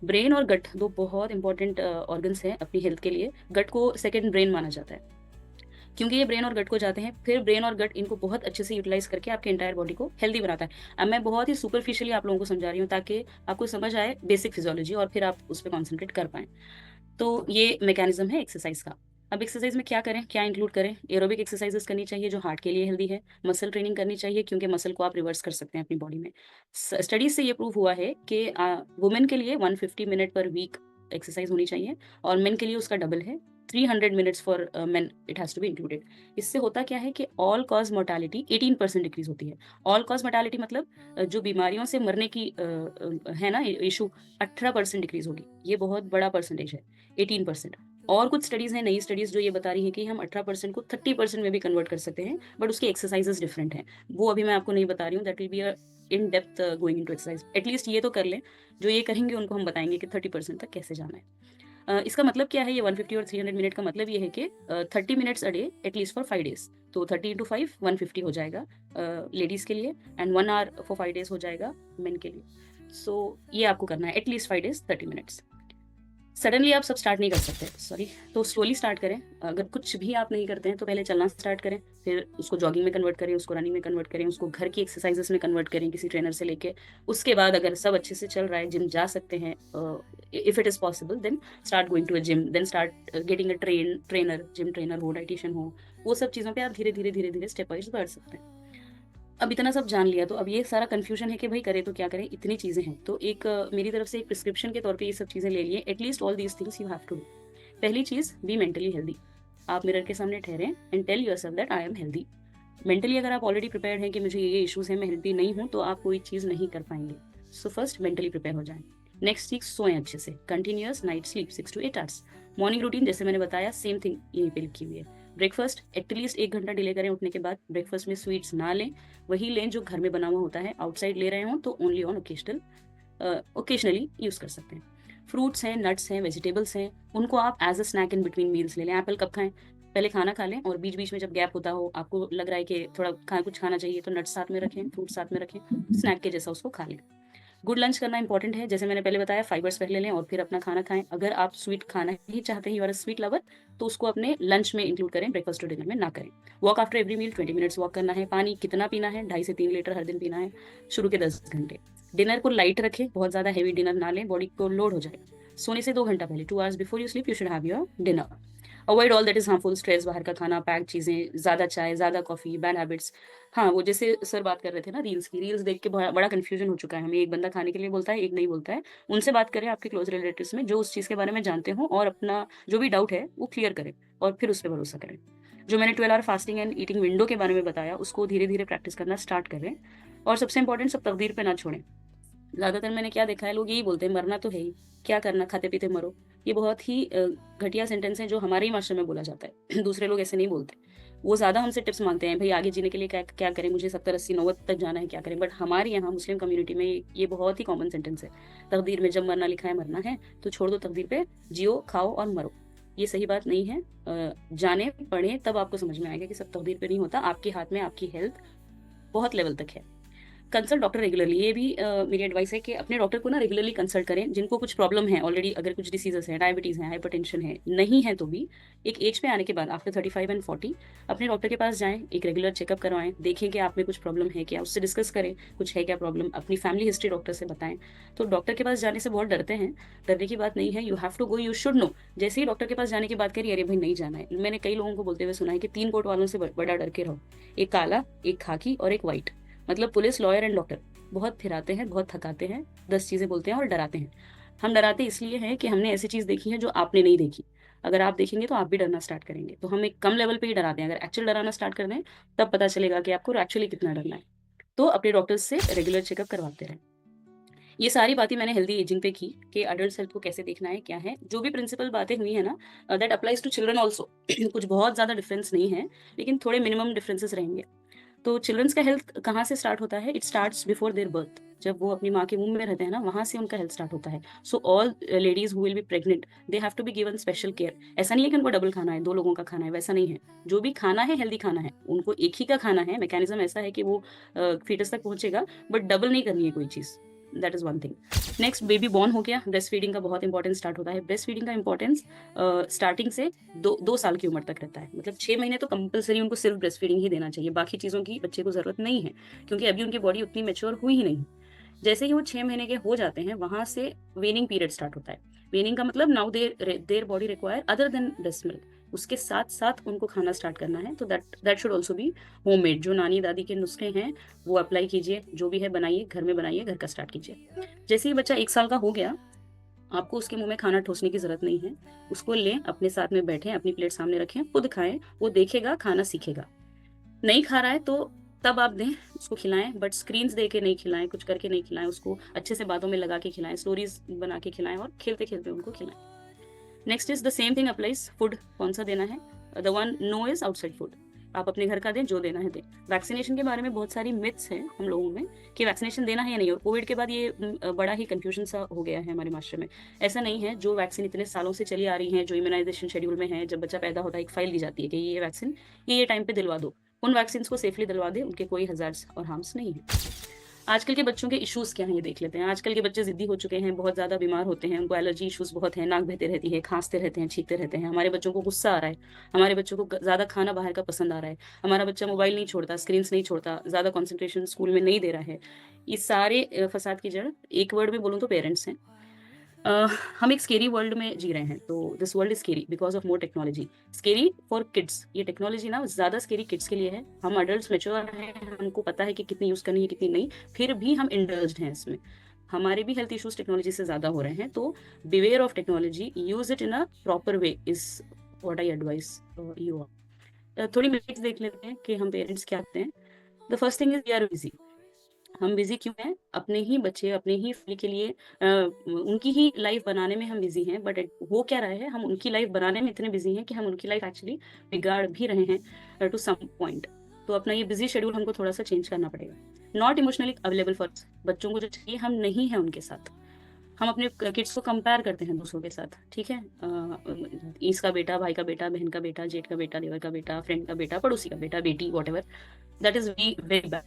ब्रेन और गट दो बहुत इंपॉर्टेंट ऑर्गन्स हैं अपनी हेल्थ के लिए। गट को सेकेंड ब्रेन माना जाता है क्योंकि ये ब्रेन और गट को जाते हैं, फिर ब्रेन और गट इनको बहुत अच्छे से यूटिलाइज करके आपके एंटायर बॉडी को हेल्दी बनाता है। अब मैं बहुत ही सुपरफिशियली आप लोगों को समझा रही हूँ ताकि आपको समझ आए बेसिक फिजियोलॉजी और फिर आप उस पर कॉन्सेंट्रेट कर पाएं। तो ये मैकेनिज्म है एक्सरसाइज का। अब एक्सरसाइज में क्या करें, क्या इंक्लूड करें? एरोबिक एक्सरसाइजेस करनी चाहिए जो हार्ट के लिए हेल्दी है। मसल ट्रेनिंग करनी चाहिए क्योंकि मसल को आप रिवर्स कर सकते हैं अपनी बॉडी में। स्टडीज से ये प्रूव हुआ है कि वुमेन के लिए 150 मिनट पर वीक एक्सरसाइज होनी चाहिए, और मेन के लिए उसका डबल है, 300 minutes for men it has to be included. इससे होता क्या है कि ऑल कॉज मोर्टालिटी 18% डिक्रीज होती है। ऑल कॉज मोर्टालिटी मतलब जो बीमारियों से मरने की है ना इशू, 18% डिक्रीज होगी। ये बहुत बड़ा परसेंटेज है, 18%। और कुछ स्टडीज हैं, नई स्टडीज, जो ये बता रही है कि हम 18% को 30% में भी कन्वर्ट कर सकते हैं, बट उसकी एक्सरसाइजेस डिफरेंट हैं। वो अभी मैं आपको नहीं बता रही हूँ, that will be in depth going into exercise. At least ये तो कर लें, जो ये करेंगे उनको हम बताएंगे कि 30% तक कैसे जाना है। इसका मतलब क्या है? ये 150 और 300 मिनट का मतलब ये है कि 30 minutes a day at least for 5 days. तो 30 इंटू 5 150 हो जाएगा लेडीज़ के लिए, एंड 1 आवर फॉर 5 डेज हो जाएगा मेन के लिए। सो ये आपको करना है एटलीस्ट 5 डेज 30 मिनट्स। सडनली आप सब स्टार्ट नहीं कर सकते, सॉरी, तो स्लोली स्टार्ट करें। अगर कुछ भी आप नहीं करते हैं तो पहले चलना स्टार्ट करें, फिर उसको जॉगिंग में कन्वर्ट करें, उसको रनिंग में कन्वर्ट करें, उसको घर की एक्सरसाइजेस में कन्वर्ट करें किसी ट्रेनर से लेके। उसके बाद अगर सब अच्छे से चल रहा है, जिम जा सकते हैं, if it is possible, then start going to a gym, then start getting a trainer, gym trainer हो, डाइटिशियन हो। वो सब चीज़ों पर आप धीरे धीरे धीरे धीरे स्टेप वाइज बढ़ सकते हैं। अब इतना सब जान लिया तो अब ये सारा कंफ्यूजन है कि भाई करें तो क्या करें, इतनी चीज़ें हैं। तो एक मेरी तरफ से एक प्रिस्क्रिप्शन के तौर पे ये सब चीज़ें ले लिए। At least all these things you have to do. पहली चीज़, बी मेंटली हेल्दी। आप मिरर के सामने ठहरें and tell yourself that I am healthy. Mentally अगर आप ऑलरेडी प्रिपेयर्ड हैं कि मुझे ये इश्यूज हैं, मैं हेल्दी नहीं हूँ, तो आप कोई चीज़ नहीं कर पाएंगे। सो फर्स्ट मेंटली प्रिपेयर हो जाएं। नेक्स्ट चीज, सोएं अच्छे से, continuous night sleep 6 to 8 hours. Morning routine जैसे मैंने बताया, सेम थिंग यहीं पे लिखी हुई है। ब्रेकफास्ट एटलीस्ट 1 घंटा डिले करें उठने के बाद। ब्रेकफास्ट में स्वीट्स ना लें, वही लें जो घर में बना हुआ होता है। आउटसाइड ले रहे हो तो ओनली ऑन ओकेजनली यूज कर सकते हैं। फ्रूट्स हैं, नट्स हैं, वेजिटेबल्स हैं, उनको आप as a snack in between meals ले लें। एप्पल कब खाएं? पहले खाना खा लें और बीच बीच में जब गैप होता हो, आपको लग रहा है कि थोड़ा कुछ खाना चाहिए, तो नट्स साथ में रखें, फ्रूट साथ में रखें, स्नैक के जैसा उसको खा लें। गुड लंच करना इंपॉर्टेंट है, जैसे मैंने पहले बताया, फाइबर्स पहले लें और फिर अपना खाना खाएं। अगर आप स्वीट खाना ही चाहते हैं, you are a sweet lover, तो उसको अपने लंच में इंक्लूड करें, ब्रेकफास्ट और डिनर में ना करें। Walk after every meal 20 minutes walk करना है। पानी कितना पीना है? 2.5 से 3 लीटर हर दिन पीना है, शुरू के 10 घंटे। डिनर को लाइट रखें, बहुत ज़्यादा हैवी डिनर ना लें, बॉडी को लोड हो जाए। सोने से 2 घंटा पहले, 2 hours before you sleep, you should have your dinner. Avoid all that is harmful, stress, बाहर का खाना, पैक चीज़ें, ज़्यादा चाय, ज़्यादा कॉफ़ी, बैड हैबिट्स। हाँ, वो जैसे सर बात कर रहे थे ना रील्स की, रील्स देख के बड़ा कन्फ्यूजन हो चुका है हमें। एक बंदा खाने के लिए बोलता है, एक नहीं बोलता है। उनसे बात करें, आपके क्लोज रिलेटिव्स में जो उस चीज़ के बारे में जानते हो, और अपना जो भी डाउट है वो क्लियर करें और फिर उस पर भरोसा करें। जो मैंने 12 hour fasting and eating window के बारे में बताया, उसको धीरे धीरे प्रैक्टिस करना स्टार्ट करें। और सबसे इंपॉर्टेंट, सब तकदीर पे ना छोड़ें। ज़्यादातर मैंने क्या देखा है, लोग यही बोलते हैं, मरना तो है ही, क्या करना, खाते पीते मरो। ये बहुत ही घटिया सेंटेंस है जो हमारे ही माशरे में बोला जाता है। दूसरे लोग ऐसे नहीं बोलते। वो ज़्यादा हमसे टिप्स मांगते हैं, भाई आगे जीने के लिए क्या क्या करें, मुझे 70 80 90 तक जाना है, क्या करें। बट हमारे यहाँ मुस्लिम कम्युनिटी में ये बहुत ही कॉमन सेंटेंस है। तकदीर में जब मरना लिखा है, मरना है तो छोड़ दो तकदीर पे, जियो, खाओ और मरो। ये सही बात नहीं है। जाने पढ़े तब आपको समझ में आएगा कि सब तकदीर पे नहीं होता। आपके हाथ में आपकी हेल्थ बहुत लेवल तक है। कंसल्ट डॉक्टर रेगुलरली, ये भी मेरी एडवाइस है कि अपने डॉक्टर को ना रेगुलरली कंसल्ट करें। जिनको कुछ प्रॉब्लम है ऑलरेडी, अगर कुछ डिसीजेस है, डायबिटीज़ है, हाइपरटेंशन है, नहीं है तो भी एक एज पे आने के बाद, आफ्टर 35 एंड 40, अपने डॉक्टर के पास जाएं, एक रेगुलर चेकअप करवाएं, देखें कि आप में कुछ प्रॉब्लम है क्या, उससे डिस्कस करें कुछ है क्या प्रॉब्लम, अपनी फैमिली हिस्ट्री डॉक्टर से बताएं। तो डॉक्टर के पास जाने से बहुत डरते हैं, डरने की बात नहीं है। You have to go, you should know. जैसे ही डॉक्टर के पास जाने की बात करी, अरे भाई नहीं जाना है। मैंने कई लोगों को बोलते हुए सुना है कि 3 कोट वालों से बड़ा डर के रहो, एक काला, एक खाकी और एक व्हाइट। मतलब पुलिस, लॉयर एंड डॉक्टर बहुत फिराते हैं, बहुत थकाते हैं, 10 चीज़ें बोलते हैं और डराते हैं। हम डराते इसलिए हैं कि हमने ऐसी चीज़ देखी है जो आपने नहीं देखी। अगर आप देखेंगे तो आप भी डरना स्टार्ट करेंगे। तो हम एक कम लेवल पे ही डराते हैं, अगर एक्चुअल डराना स्टार्ट कर दें तब पता चलेगा कि आपको एक्चुअली कितना डरना है। तो अपने डॉक्टर से रेगुलर चेकअप करवाते रहें। ये सारी बातें मैंने हेल्दी एजिंग पे की कि अडल्ट हेल्थ को कैसे देखना है, क्या है, जो भी प्रिंसिपल बातें हुई है ना, that applies to children also. कुछ बहुत ज़्यादा डिफरेंस नहीं है, लेकिन थोड़े मिनिमम डिफरेंसेस रहेंगे। तो चिल्ड्रंस का हेल्थ कहाँ से स्टार्ट होता है? It starts before there birth. जब वो अपनी माँ के मुंह में रहते हैं ना, वहां से उनका हेल्थ स्टार्ट होता है। So all ladies who will be pregnant, they have to be given special care. ऐसा नहीं है कि उनको डबल खाना है, 2 लोगों का खाना है, वैसा नहीं है। जो भी खाना है हेल्दी खाना है, उनको एक ही का खाना है। मैकेनिज्म ऐसा है कि वो फीटस तक पहुंचेगा, बट डबल नहीं करनी है कोई चीज़। That is one thing. Next, baby born हो गया, ब्रेस्ट फीडिंग का बहुत इंपॉर्टेंस स्टार्ट होता है। ब्रेस्ट फीडिंग का इंपॉर्टेंस स्टार्टिंग से 2 साल की उम्र तक रहता है। मतलब 6 महीने तो कंपलसरी उनको सिर्फ ब्रेस्ट फीडिंग ही देना चाहिए, बाकी चीज़ों की बच्चे को जरूरत नहीं है, क्योंकि अभी उनकी बॉडी उतनी मेच्योर हुई ही नहीं। जैसे ही वो 6 महीने के हो जाते हैं, वहां से वेनिंग पीरियड स्टार्ट होता है। वेनिंग का मतलब now their body require other than breast milk. उसके साथ साथ उनको खाना स्टार्ट करना है। तो that should also be homemade. जो नानी दादी के नुस्खे हैं वो अप्लाई कीजिए, जो भी है बनाइए, घर में बनाइए, घर का स्टार्ट कीजिए। जैसे ही बच्चा 1 साल का हो गया, आपको उसके मुंह में खाना ठोसने की जरूरत नहीं है। उसको लें, अपने साथ में बैठें, अपनी प्लेट सामने रखें, खुद खाएं, वो देखेगा, खाना सीखेगा। नहीं खा रहा है तो तब आप दें, उसको खिलाएं, बट स्क्रीन्स दे के नहीं खिलाएं, कुछ करके नहीं खिलाएं, उसको अच्छे से बातों में लगा के खिलाएं, स्टोरीज बना के खिलाएं, और खेलते खेलते उनको खिलाएं। Next is the same thing applies. Food कौन सा देना है? The one no is outside food. आप अपने घर का दें, जो देना है दें। वैक्सीनेशन के बारे में बहुत सारी मिथ्स हैं हम लोगों में कि वैक्सीनेशन देना है या नहीं, और कोविड के बाद ये बड़ा ही कंफ्यूजन सा हो गया है हमारे मास्टर में। ऐसा नहीं है। जो वैक्सीन इतने सालों से चली आ रही है, जो इम्यूनाइजेशन शेड्यूल में है, जब बच्चा पैदा होता है एक फाइल दी जाती है कि ये वैक्सीन ये टाइम पे दिलवा दो। उन वैक्सीन को सेफली दिलवा दे, उनके कोई हजार्स और हार्म्स नहीं है। आजकल के बच्चों के इश्यूज क्या हैं ये देख लेते हैं। आजकल के बच्चे जिद्दी हो चुके हैं, बहुत ज्यादा बीमार होते हैं, उनको एलर्जी इश्यूज बहुत है, नाक बहते रहती है, खांसते रहते हैं, छींकते रहते हैं। हमारे बच्चों को गुस्सा आ रहा है, हमारे बच्चों को ज्यादा खाना बाहर का पसंद आ रहा है, हमारा बच्चा मोबाइल नहीं छोड़ता, स्क्रीन नहीं छोड़ता, ज्यादा कॉन्सेंट्रेशन स्कूल में नहीं दे रहा है। इस सारे फसाद की जड़ एक वर्ड में बोलूँ तो पेरेंट्स हैं। अ, हम एक स्केरी वर्ल्ड में जी रहे हैं। तो this world is scary because of more technology. Scary for kids, ये टेक्नोलॉजी ना ज्यादा स्केरी किड्स के लिए है। हम अडल्ट मेच्योर हैं, हमको पता है कि कितनी यूज करनी है कितनी नहीं, फिर भी हम इंडल्ज्ड हैं इसमें। हमारे भी हेल्थ इश्यूज टेक्नोलॉजी से ज्यादा हो रहे हैं। तो beware of technology, use it in a proper way is what I advise you. थोड़ी मिनट्स देख लेते हैं कि हम पेरेंट्स क्या करते हैं। The first thing is we are busy. हम बिजी क्यों हैं? अपने ही बच्चे, अपने ही फैमिली के लिए, उनकी ही लाइफ बनाने में हम बिजी हैं। बट हो क्या रहा है, हम उनकी लाइफ बनाने में इतने बिजी हैं कि हम उनकी लाइफ एक्चुअली बिगाड़ भी रहे हैं टू सम पॉइंट। तो अपना ये बिजी शेड्यूल हमको थोड़ा सा चेंज करना पड़ेगा। नॉट इमोशनली अवेलेबल फॉर बच्चों को जो चाहिए हम नहीं है उनके साथ। हम अपने किड्स को कंपेयर करते हैं दूसरों के साथ, ठीक है। इसका बेटा, भाई का बेटा, बहन का बेटा, जेठ का बेटा, देवर का बेटा, फ्रेंड का बेटा, पड़ोसी का बेटा, बेटी, what ever. That is very bad.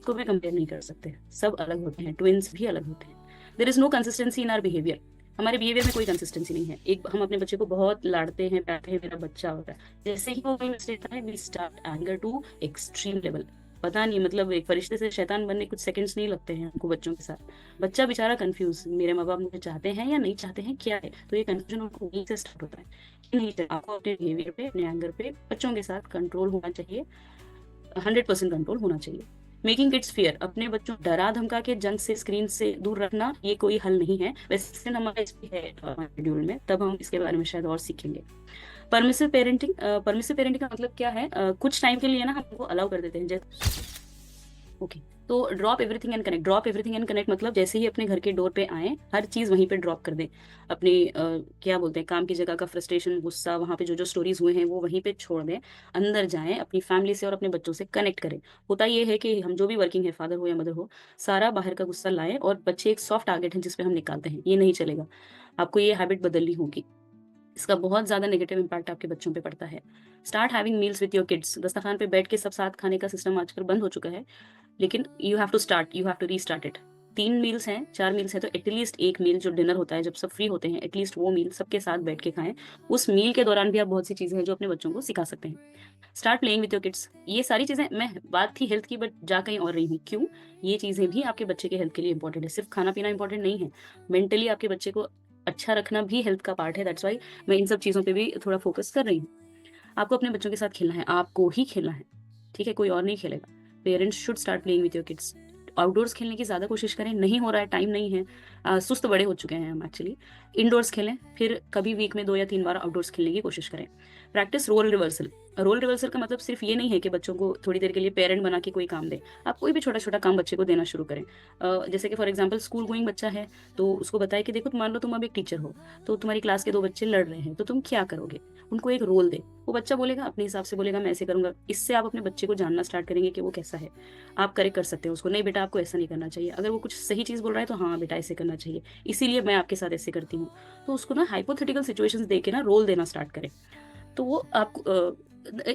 को भी कंपेयर नहीं कर सकते, सब अलग होते हैं, ट्विंस भी अलग होते हैं। There is no consistency in our behaviour. हमारे बिहेवियर में कोई कंसिस्टेंसी नहीं है। एक हम अपने बच्चे को बहुत लाड़ते हैं, प्यारते हैं, मेरा बच्चा होता है, जैसे ही वो कोई मिस्टेक होता है we start anger to extreme level. पता नहीं, मतलब एक फरिश्ते से शैतान बनने कुछ सेकंड्स नहीं लगते हैं हमको बच्चों के साथ। बच्चा बेचारा कंफ्यूज, मेरे माँ बाप मुझे चाहते हैं या नहीं चाहते हैं, क्या है। तो ये कंफ्यूजन उनको वहीं से स्टार्ट होता है कि नहीं, आपको अपने बिहेवियर पे, अपने एंगर पे बच्चों के साथ कंट्रोल होना चाहिए, 100% कंट्रोल होना चाहिए। मेकिंग किड्स फियर, अपने बच्चों डरा धमका के जंक से, स्क्रीन से दूर रखना, ये कोई हल नहीं है। वैसे हमारा इस पे है शेड्यूल में, तब हम इसके बारे में शायद और सीखेंगे। परमिसिव पेरेंटिंग, परमिसिव पेरेंटिंग का मतलब क्या है? कुछ टाइम के लिए ना हमको अलाउ कर देते हैं, जैसे ओके। तो drop everything and connect. Drop everything and connect मतलब जैसे ही अपने घर के डोर पे आए, हर चीज वहीं पे ड्रॉप कर दें। अपने क्या बोलते हैं, काम की जगह का फ्रस्ट्रेशन, गुस्सा, वहां पे जो जो स्टोरीज हुए हैं वो वहीं पे छोड़ दें। अंदर जाएं, अपनी फैमिली से और अपने बच्चों से कनेक्ट करें। होता ये है कि हम जो भी वर्किंग है, फादर हो या मदर हो, सारा बाहर का गुस्सा लाएं, और बच्चे एक सॉफ्ट टारगेट है जिसपे हम निकालते हैं, ये नहीं चलेगा। आपको ये हैबिट बदलनी होगी। इसका बहुत ज्यादा नेगेटिव इम्पैक्ट आपके बच्चों पे पड़ता है। Start having meals with your kids. दस्तरखान पे बैठ के सब साथ खाने का सिस्टम आजकल बंद हो चुका है, लेकिन you have to start, you have to restart it. 3 meals हैं, 4 मील्स हैं, तो एटलीस्ट एक मील जो डिनर होता है जब सब फ्री होते हैं, एटलीस्ट वो मील सबके साथ बैठ के खाएं। उस मील के दौरान भी आप बहुत सी चीजें हैं जो अपने बच्चों को सिखा सकते हैं। Start playing with your kids. ये सारी चीजें, मैं बात थी हेल्थ की बट जा कहीं और रही हूँ, क्यों? ये चीजें भी आपके बच्चे के हेल्थ के लिए इंपॉर्टेंट है। सिर्फ खाना पीना इंपॉर्टेंट नहीं है, मेंटली आपके बच्चे को अच्छा रखना भी हेल्थ का पार्ट है। दैट्स वाई मैं इन सब चीजों पे भी थोड़ा फोकस कर रही हूँ। आपको अपने बच्चों के साथ खेलना है, आपको ही खेलना है, ठीक है, कोई और नहीं खेलेगा। Parents should start playing with your kids. Outdoors खेलने की ज़्यादा कोशिश करें, नहीं हो रहा है, टाइम नहीं है, सुस्त बड़े हो चुके हैं हम एक्चुअली, इंडोर्स खेलें, फिर कभी वीक में 2 या 3 बार आउटडोर्स खेलने की कोशिश करें। Practice role reversal. Role reversal का मतलब सिर्फ ये नहीं है कि बच्चों को थोड़ी देर के लिए पेरेंट बना के कोई काम दे, आप कोई भी छोटा छोटा काम बच्चे को देना शुरू करें। जैसे कि फॉर एग्जाम्पल स्कूल गोइंग बच्चा है, तो उसको बताए कि देखो, मान लो तुम अब एक टीचर हो, तो तुम्हारी क्लास के 2 बच्चे लड़ रहे हैं, तो तुम क्या करोगे, उनको एक रोल दे। वो बच्चा बोलेगा, अपने हिसाब से बोलेगा मैं ऐसे करूंगा। इससे आप अपने बच्चे को जानना स्टार्ट करेंगे कि वो कैसा है। आप करेक्ट कर सकते हैं उसको, नहीं बेटा आपको ऐसा नहीं करना चाहिए। अगर वो कुछ सही चीज़ बोल रहा है तो हाँ बेटा ऐसे करना चाहिए, इसीलिए मैं आपके साथ ऐसे करती हूँ। तो उसको ना हाइपोथेटिकल सिचुएशंस दे के ना रोल देना स्टार्ट करें, तो वो आपको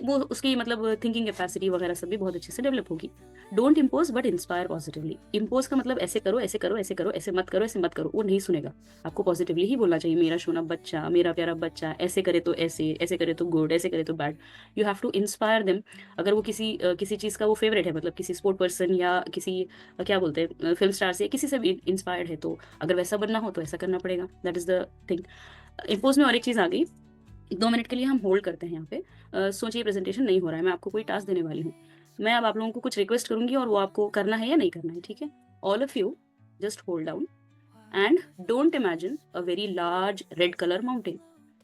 वो उसकी मतलब थिंकिंग कैपेसिटी वगैरह सब भी बहुत अच्छे से डेवलप होगी। Don't impose but inspire positively. Impose का मतलब ऐसे करो, ऐसे करो, ऐसे करो, ऐसे मत करो, ऐसे मत करो, वो नहीं सुनेगा। आपको पॉजिटिवली ही बोलना चाहिए, मेरा सोना बच्चा, मेरा प्यारा बच्चा, ऐसे करे तो ऐसे, ऐसे करे तो गुड, ऐसे करे तो bad. You have to inspire them. अगर वो किसी चीज़ का वो फेवरेट है, मतलब किसी स्पोर्ट पर्सन या किसी क्या बोलते हैं फिल्म स्टार से, किसी से भी इंस्पायर्ड है, तो अगर वैसा बनना हो तो ऐसा करना पड़ेगा। That is the thing. Impose में और एक चीज़ आ गई, 2 मिनट के लिए हम होल्ड करते हैं यहाँ पे। सोचिए प्रेजेंटेशन नहीं हो रहा है, मैं आपको कोई टास्क देने वाली हूँ, मैं अब आप लोगों को कुछ रिक्वेस्ट करूंगी और वो आपको करना है या नहीं करना है, ठीक है? All of you just hold down and don't imagine a very large red colour mountain.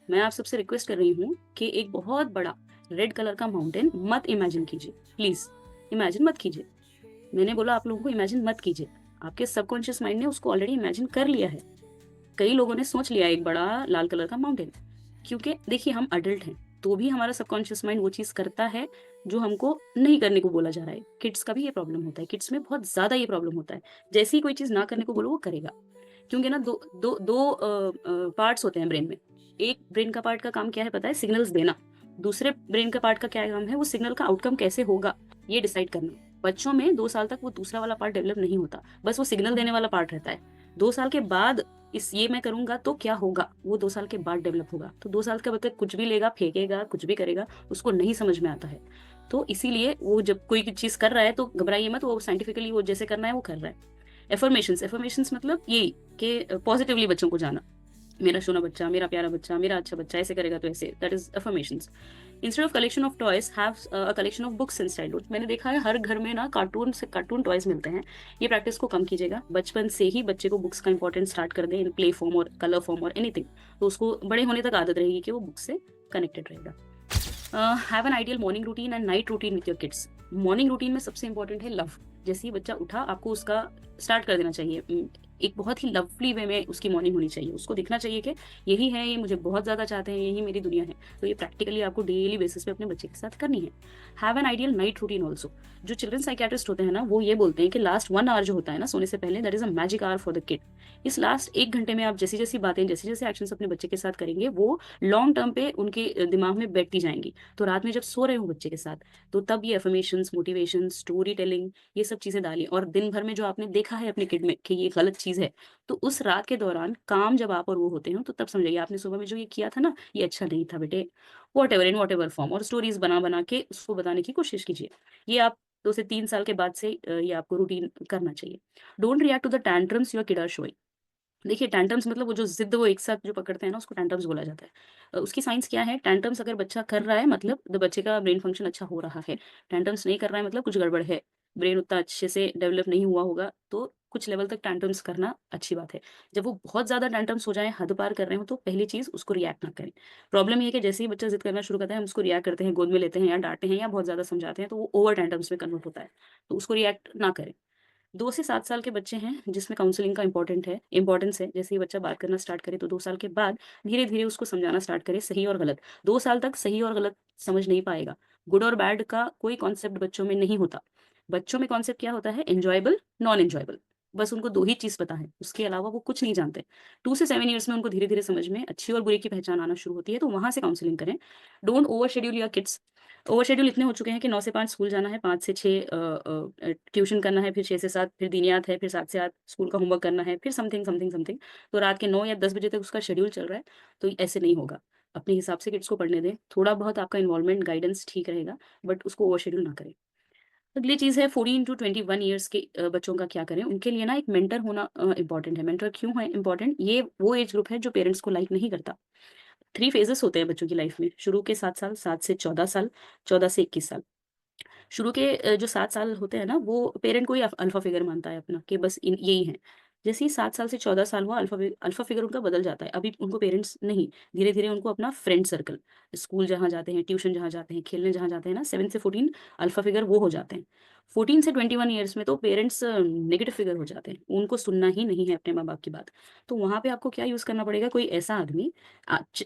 मैं आप सबसे रिक्वेस्ट कर रही हूँ कि एक बहुत बड़ा रेड कलर का माउंटेन मत इमेजिन कीजिए, प्लीज इमेजिन मत कीजिए। मैंने बोला आप लोगों को इमेजिन मत कीजिए, आपके सबकॉन्शियस माइंड ने उसको ऑलरेडी इमेजिन कर लिया है। कई लोगों ने सोच लिया एक बड़ा लाल कलर का माउंटेन, क्योंकि देखिए हम अडल्ट हैं, तो भी हमारा सबकॉन्शियस माइंड वो चीज़ करता है जो हमको नहीं करने को बोला जा रहा है। किड्स का भी ये प्रॉब्लम होता है, किड्स में बहुत ज़्यादा ये प्रॉब्लम होता है। जैसे ही कोई चीज़ ना करने को बोलो वो करेगा, क्योंकि ना दो दो दो पार्ट्स होते हैं ब्रेन में। एक ब्रेन का पार्ट का काम क्या है पता है? सिग्नल्स देना। दूसरे ब्रेन का पार्ट का क्या काम है? वो सिग्नल का आउटकम कैसे होगा ये डिसाइड करना। बच्चों में 2 साल तक वो दूसरा वाला पार्ट डेवलप नहीं होता, बस वो सिग्नल देने वाला पार्ट रहता है। 2 साल के बाद इस ये मैं करूंगा तो क्या होगा, वो 2 साल के बाद डेवलप होगा। तो 2 साल का बच्चा कुछ भी लेगा, फेंकेगा, कुछ भी करेगा, उसको नहीं समझ में आता है। तो इसीलिए वो जब कोई चीज कर रहा है तो घबराइए मत, वो साइंटिफिकली वो जैसे करना है वो कर रहा है। एफर्मेशंस, एफर्मेशंस मतलब यही कि पॉजिटिवली बच्चों को जाना, मेरा सोना बच्चा, मेरा प्यारा बच्चा, मेरा अच्छा बच्चा, ऐसे करेगा तो ऐसे, that is affirmations. Instead of collection of toys have a collection of books in childhood. मैंने देखा है हर घर में ना कार्टून टॉयज मिलते हैं। ये प्रैक्टिस को कम कीजिएगा, बचपन से ही बच्चे को बुक्स का इंपॉर्टेंस स्टार्ट कर दें, इन प्ले फॉर्म और कलर फॉर्म और एनीथिंग, तो उसको बड़े होने तक आदत रहेगी कि वो बुक से कनेक्टेड रहेगा। Have an ideal morning routine and night routine with your kids. Morning routine में सबसे इंपॉर्टेंट है लव। जैसे ही बच्चा उठा आपको उसका स्टार्ट कर देना चाहिए, एक बहुत ही लवली वे में उसकी मॉर्निंग होनी चाहिए। उसको दिखना चाहिए कि यही है, ये मुझे बहुत ज़्यादा चाहते हैं, यही मेरी दुनिया है। तो ये प्रैक्टिकली आपको डेली बेसिस पे अपने बच्चे के साथ करनी है। Have an ideal night routine also. जो चिल्ड्रन साइकियाट्रिस्ट होते हैं ना, वो ये बोलते हैं कि लास्ट 1 आवर जो होता है ना सोने से पहले, that is a magic hour for the kid. इस लास्ट 1 घंटे में आप जैसी जैसी बातें, जैसे जैसे एक्शन अपने बच्चे के साथ करेंगे, वो लॉन्ग टर्म पे उनके दिमाग में बैठती जाएंगी। तो रात में जब सो रहे हो बच्चे के साथ, तो तब ये एफर्मेशंस, मोटिवेशन, स्टोरी टेलिंग, ये सब चीजें डालिए। और दिन भर में जो आपने देखा है अपने किड में कि ये गलत चीज है, तो उस रात के दौरान काम जब आप और वो होते हो, तो तब समझाइए आपने सुबह में जो ये किया था ना, ये अच्छा नहीं था बेटे, what ever, in what ever form, और स्टोरीज बना बना के उसको बताने की कोशिश कीजिए। ये आप 2 से 3 साल के बाद से ये आपको रूटीन करना चाहिए। Don't react to the tantrums your kid are showing. देखिए टैंट्रम्स मतलब वो जो जिद वो एक साथ जो पकड़ते हैं ना, उसको टैंट्रम्स बोला जाता है। उसकी साइंस क्या है? टैंट्रम्स अगर बच्चा कर रहा है मतलब द बच्चे का ब्रेन फंक्शन अच्छा हो रहा है। टैंट्रम्स नहीं कर रहा है मतलब कुछ गड़बड़ है, ब्रेन उतना अच्छे से डेवलप नहीं हुआ होगा। तो कुछ लेवल तक टैंट्रम्स करना अच्छी बात है। जब वो बहुत ज़्यादा टैंट्रम्स हो जाएँ, हद पार कर रहे हो, तो पहली चीज़ उसको रिएक्ट ना करें। प्रॉब्लम ये है कि जैसे ही बच्चा ज़िद करना शुरू करता है, हम उसको रिएक्ट करते हैं, गोद में लेते हैं या डाँटते हैं या बहुत ज़्यादा समझाते हैं, तो वो ओवर टैंट्रम्स में कन्वर्ट होता है। तो उसको रिएक्ट ना करें। 2 से 7 साल के बच्चे हैं जिसमें काउंसलिंग का इम्पोर्टेंस है। जैसे ही बच्चा बात करना स्टार्ट करे, तो 2 साल के बाद धीरे धीरे उसको समझाना स्टार्ट करे सही और गलत। 2 साल तक सही और गलत समझ नहीं पाएगा। गुड और बैड का कोई कॉन्सेप्ट बच्चों में नहीं होता। बच्चों में कॉन्सेप्ट क्या होता है? Enjoyable, non enjoyable. बस उनको 2 ही चीज पता है, उसके अलावा वो कुछ नहीं जानते। 2 से 7 ईयर्स में उनको धीरे धीरे समझ में अच्छी और बुरी की पहचान आना शुरू होती है, तो वहां से काउंसलिंग करें। Don't over schedule your kids. Over schedule इतने हो चुके हैं कि 9 से 5 स्कूल जाना है, 5 से 6 ट्यूशन करना है, फिर 6 से 7 फिर दीनियात है, फिर 7 से 8 स्कूल का होमवर्क करना है, फिर समथिंग समथिंग समथिंग। तो रात के 9 या 10 बजे तक उसका शेड्यूल चल रहा है। तो ऐसे नहीं होगा। अपने हिसाब से किड्स को पढ़ने दें, थोड़ा बहुत आपका इन्वॉल्वमेंट गाइडेंस ठीक रहेगा, बट उसको ओवर शेड्यूल ना करें। अगली चीज़ है 14 to 21 ईयर्स के बच्चों का क्या करें? उनके लिए ना एक मेंटर होना इंपॉर्टेंट है। मेंटर क्यों है इंपॉर्टेंट? ये वो एज ग्रुप है जो पेरेंट्स को लाइक नहीं करता। 3 फेजेस होते हैं बच्चों की लाइफ में, शुरू के 7 साल, 7 से 14 साल, 14 से 21 साल। शुरू के जो 7 साल होते हैं ना, वो पेरेंट को ही अल्फा फिगर मानता है अपना, कि बस यही है। जैसे ही 7 साल से 14 साल हुआ, अल्फा फिगर उनका बदल जाता है। अभी उनको पेरेंट्स नहीं, धीरे-धीरे उनको अपना फ्रेंड सर्कल, स्कूल जहाँ जाते हैं, ट्यूशन जहाँ जाते हैं, खेलने जहाँ जाते हैं ना, 7 से 14 अल्फा फिगर वो हो जाते हैं। 14 से 21 ईयर्स में तो पेरेंट्स नेगेटिव फिगर हो जाते हैं। उनको सुनना ही नहीं है अपने माँ-बाप की बात। तो वहाँ पे आपको क्या यूज़ करना पड़ेगा, कोई ऐसा आदमी,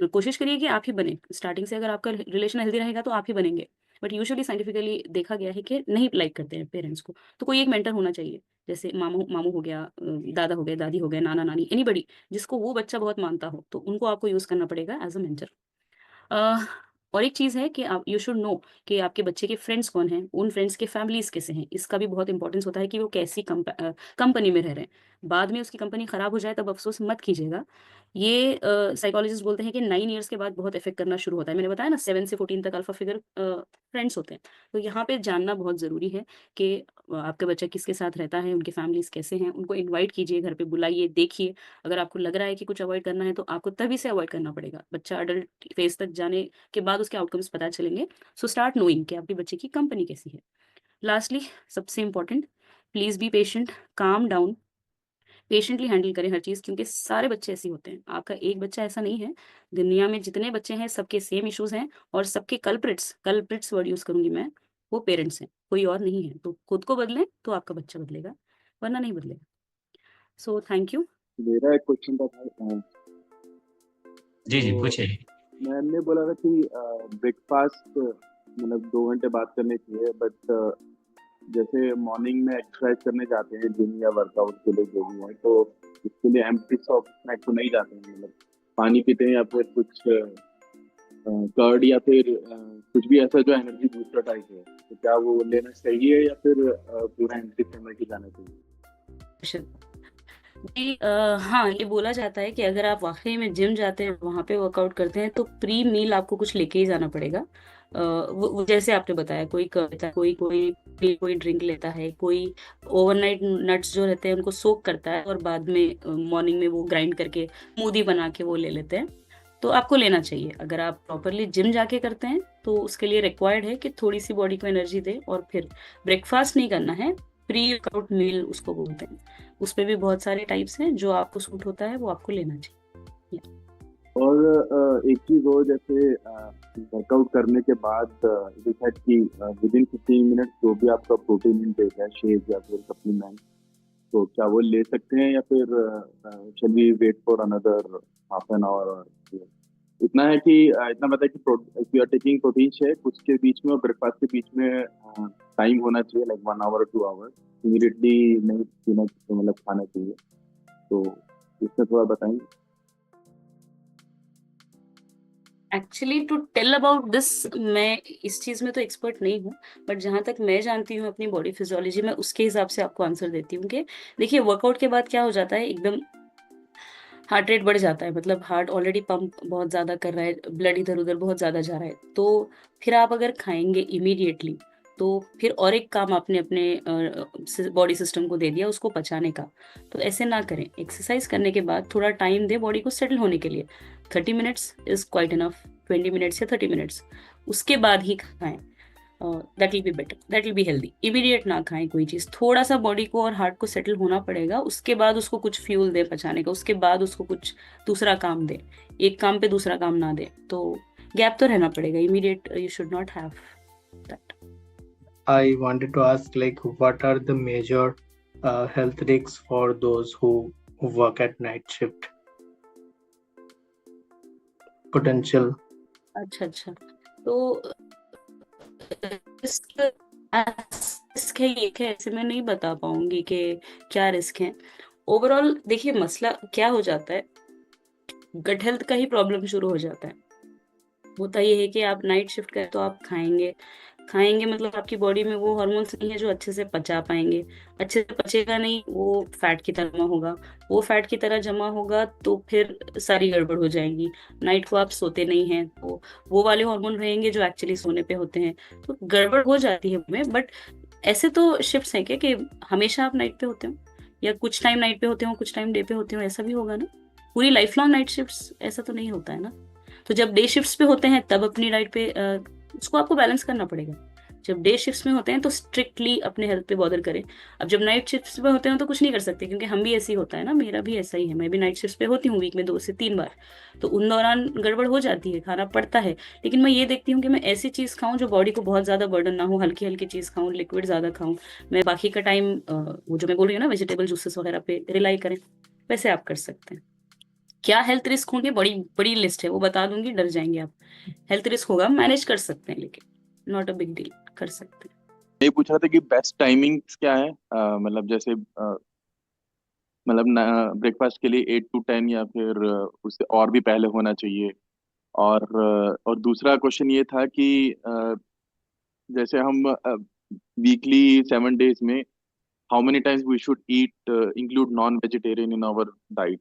कोशिश करिए कि आप ही बनें। स्टार्टिंग से अगर आपका रिलेशन हेल्दी रहेगा तो आप ही बनेंगे। बट यूजुअली साइंटिफिकली देखा गया है कि नहीं लाइक करते हैं पेरेंट्स को। तो कोई एक मेंटर होना चाहिए, जैसे मामू मामू हो गया, दादा हो गए, दादी हो गए, नाना नानी, एनीबडी जिसको वो बच्चा बहुत मानता हो, तो उनको आपको यूज करना पड़ेगा एज अ मेंटर। अ, और एक चीज़ है कि आप यू शुड नो कि आपके बच्चे के फ्रेंड्स कौन हैं, उन फ्रेंड्स के फैमिलीज़ कैसे हैं। इसका भी बहुत इंपॉर्टेंस होता है कि वो कैसी कंपनी में रह रहे हैं। बाद में उसकी कंपनी खराब हो जाए तब अफ़सोस मत कीजिएगा। ये साइकोलॉजिस्ट बोलते हैं कि 9 इयर्स के बाद बहुत इफ़ेक्ट करना शुरू होता है। मैंने बताया ना 7 से 14 तक अल्फ़ा फिगर फ्रेंड्स होते हैं। तो यहाँ पे जानना बहुत ज़रूरी है कि आपका बच्चा किसके साथ रहता है, उनके फैमिलीज़ कैसे हैं, उनको इनवाइट कीजिए, घर पे बुलाइए, देखिए। अगर आपको लग रहा है कि कुछ अवॉइड करना है तो आपको तभी से अवॉइड करना पड़ेगा। बच्चा अडल्ट फेज़ तक जाने के बाद उसके आउटकम्स पता चलेंगे। सो स्टार्ट नोइंग कि आपके बच्चे की कंपनी कैसी है। लास्टली सबसे important, please be patient, calm down, patiently handle करें हर चीज़, क्योंकि सारे बच्चे ऐसे ही होते हैं। आपका एक बच्चा ऐसा नहीं है। दुनिया में जितने बच्चे हैं सबके सेम इश्यूज़ हैं, और सबके कल्प्रिट्स कल्प्रिट्स वर्ड यूज़ करूँगी मैं, वो पेरेंट्स हैं, कोई और नहीं है। तो खुद को बदलें तो आपका बच्चा बदलेगा, वरना नहीं बदलेगा। So thank you. मेरा एक क्वेश्चन था भाई। जी जी तो पूछिए। मैंने बोला था कि ब्रेकफास्ट मतलब 2 घंटे बाद करने चाहिए, बट जैसे मॉर्निंग में एक्सरसाइज करने जाते हैं जिम या वर्कआउट के लिए जो भी है, तो इसके लिए एम्प्टी सॉफ्ट स्नैक तो नहीं जाते हैं, मतलब पानी पीते हैं या फिर कुछ कर्ड या फिर कुछ भी ऐसा जो एनर्जी बूस्टर टाइप है, तो क्या वो लेना चाहिए या फिर पूरा एम्प्टी स्टमक ही जाना चाहिए? जी हाँ, ये बोला जाता है कि अगर आप वाक़ई में जिम जाते हैं, वहाँ पे वर्कआउट करते हैं, तो प्री मील आपको कुछ लेके ही जाना पड़ेगा। वो जैसे आपने बताया, कोई करता है, कोई ड्रिंक लेता है, कोई ओवरनाइट नट्स जो रहते हैं उनको सोक करता है, और बाद में मॉर्निंग में वो ग्राइंड करके स्मूदी बना के वो ले लेते हैं। तो आपको लेना चाहिए। अगर आप प्रॉपरली जिम जाके करते हैं, तो उसके लिए रिक्वायर्ड है कि थोड़ी-सी बॉडी को एनर्जी दें, और फिर ब्रेकफ़ास्ट नहीं करना है, प्री वर्कआउट मील उसको बोलते हैं। उसमें भी बहुत सारे टाइप्स हैं, जो आपको सूट होता है वो आपको लेना चाहिए। या और एक चीज और, जैसे वर्कआउट करने के बाद देखा है कि विद इन 15 मिनट जो भी आपका प्रोटीन इनटेक है, शेक या फिर सप्लीमेंट, तो क्या वो ले सकते हैं या फिर shall we wait for another half an hour? इतना है कि इतना पता है कि if you are taking protein shake, उसके बीच में और ब्रेकफास्ट के बीच में टाइम होना चाहिए, लाइक 1 आवर 2 आवर। इमीडिएटली नहीं पीना, मतलब खाना चाहिए। तो इसमें थोड़ा बताएंगे। Actually to tell about this, मैं इस चीज़ में तो एक्सपर्ट नहीं हूँ, बट जहाँ तक मैं जानती हूँ अपनी बॉडी फिजियोलॉजी में, उसके हिसाब से आपको आंसर देती हूँ कि देखिए, वर्कआउट के बाद क्या हो जाता है, एकदम हार्ट रेट बढ़ जाता है। मतलब हार्ट ऑलरेडी पंप बहुत ज़्यादा कर रहा है, ब्लड इधर-उधर बहुत ज़्यादा जा रहा है। तो फिर आप अगर खाएँगे इमीडिएटली, तो फिर और एक काम आपने अपने बॉडी सिस्टम को दे दिया उसको पचाने का। तो ऐसे ना करें। एक्सरसाइज करने के बाद थोड़ा टाइम दें बॉडी को सेटल होने के लिए। 30 minutes is quite enough, 20 minutes या 30 मिनट्स, उसके बाद ही खाएँ। That will be better, that will be healthy. Immediate ना खाएं कोई चीज़, थोड़ा सा बॉडी को और हार्ट को सेटल होना पड़ेगा, उसके बाद उसको कुछ फ्यूल दें पचाने का, उसके बाद उसको कुछ दूसरा काम दें। एक काम पे दूसरा काम ना दें। तो गैप तो रहना पड़ेगा। Immediate you should not have that. I wanted to ask, like, what are the major health risks for those who work at night shift? Potential. अच्छा, तो रिस्क रिस्क है, ये है, ऐसे मैं नहीं बता पाऊंगी कि क्या रिस्क है। ओवरऑल देखिए, मसला क्या हो जाता है, गट हेल्थ का ही प्रॉब्लम शुरू हो जाता है। होता ये है कि आप नाइट शिफ्ट करें तो आप खाएँगे मतलब आपकी बॉडी में वो हार्मोन्स नहीं है जो अच्छे से पचा पाएँगे। अच्छे से पचेगा नहीं, वो फैट की तरह जमा होगा। वो फैट की तरह जमा होगा तो फिर सारी गड़बड़ हो जाएगी। नाइट को आप सोते नहीं हैं, तो वो वाले हार्मोन रहेंगे जो एक्चुअली सोने पे होते हैं। तो गड़बड़ हो जाती है उसमें। बट ऐसे तो शिफ्ट्स हैं क्या कि हमेशा आप नाइट पे होते हो? या कुछ टाइम नाइट पे होते हो, कुछ टाइम डे पे होते हो, ऐसा भी होगा ना? पूरी लाइफ लॉन्ग नाइट शिफ्ट्स ऐसा तो नहीं होता है ना? तो जब डे शिफ्ट्स पे होते हैं तब अपनी डाइट पे उसको आपको बैलेंस करना पड़ेगा। जब डे शिफ्ट्स में होते हैं तो स्ट्रिक्टली अपने हेल्थ पे बॉदर करें। अब जब नाइट शिफ्ट्स पे होते हैं तो कुछ नहीं कर सकते, क्योंकि हम भी ऐसे ही होता है ना, मेरा भी ऐसा ही है, मैं भी नाइट शिफ्ट्स पे होती हूँ वीक में 2 से 3 बार। तो उन दौरान गड़बड़ हो जाती है, खाना पड़ता है। लेकिन मैं ये देखती हूँ कि मैं ऐसी चीज़ खाऊं जो बॉडी को बहुत ज़्यादा बर्डन ना हो, हल्की हल्की चीज़ खाऊं, लिक्विड ज़्यादा खाऊं। मैं बाकी का टाइम वो जो मैं बोल रही हूँ ना, वेजिटेबल जूसेस वगैरह पे रिलाई करें, वैसे आप कर सकते हैं। क्या हेल्थ रिस्क होंगे, बड़ी बड़ी लिस्ट है, वो बता दूंगी, डर जाएंगे आप। हेल्थ रिस्क होगा, मैनेज कर सकते हैं, लेकिन नॉट अ बिग डील, कर सकते हैं। मैं पूछ रहा था कि बेस्ट टाइमिंग्स क्या है, मतलब जैसे मतलब ब्रेकफास्ट के लिए 8 to 10 या फिर उससे और भी पहले होना चाहिए। और दूसरा क्वेश्चन ये था कि जैसे हम वीकली 7 days में how many times we should eat include non vegetarian in our diet,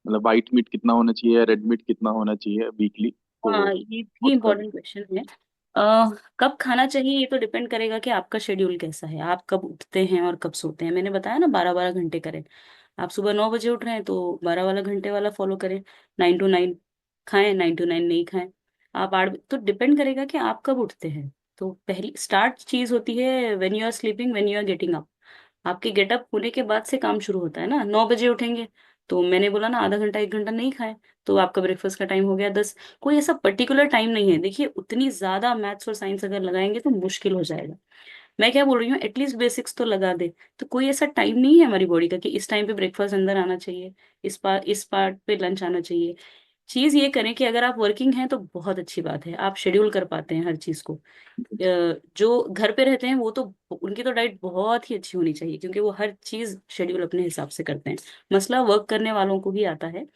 मतलब वाइट मीट कितना होना चाहिए, रेड मीट कितना होना चाहिए वीकली, तो हाँ, ये भी उसका इम्पोर्टेंट क्वेश्चन है। कब खाना चाहिए ये तो डिपेंड करेगा कि आपका शेड्यूल कैसा है, आप कब उठते हैं और कब सोते हैं। मैंने बताया ना, 12 12 घंटे करें। आप सुबह 9 बजे उठ रहे हैं तो 12 वाला घंटे वाला फॉलो करें। 9 to 9 खाएं, 9 to 9 नहीं खाएं। आप 8, तो डिपेंड करेगा कि आप कब उठते हैं। तो पहली स्टार्ट चीज होती है when you are sleeping, when you are getting up. आपके गेटअप होने के बाद से काम शुरू होता है ना। 9 बजे उठेंगे तो मैंने बोला ना, आधा घंटा 1 घंटा नहीं खाए तो आपका ब्रेकफास्ट का टाइम हो गया 10। कोई ऐसा पर्टिकुलर टाइम नहीं है। देखिए, उतनी ज्यादा मैथ्स और साइंस अगर लगाएंगे तो मुश्किल हो जाएगा। मैं क्या बोल रही हूँ, एटलीस्ट बेसिक्स तो लगा दे। तो कोई ऐसा टाइम नहीं है हमारी बॉडी का कि इस टाइम पे ब्रेकफास्ट अंदर आना चाहिए, इस पार्ट पे लंच आना चाहिए। चीज ये करें कि अगर आप वर्किंग हैं तो बहुत अच्छी बात है, आप शेड्यूल कर पाते हैं हर चीज को। जो घर पे रहते हैं वो तो, उनकी तो डाइट बहुत ही अच्छी होनी चाहिए, क्योंकि वो हर चीज शेड्यूल अपने हिसाब से करते हैं। मसला वर्क करने वालों को भी आता है।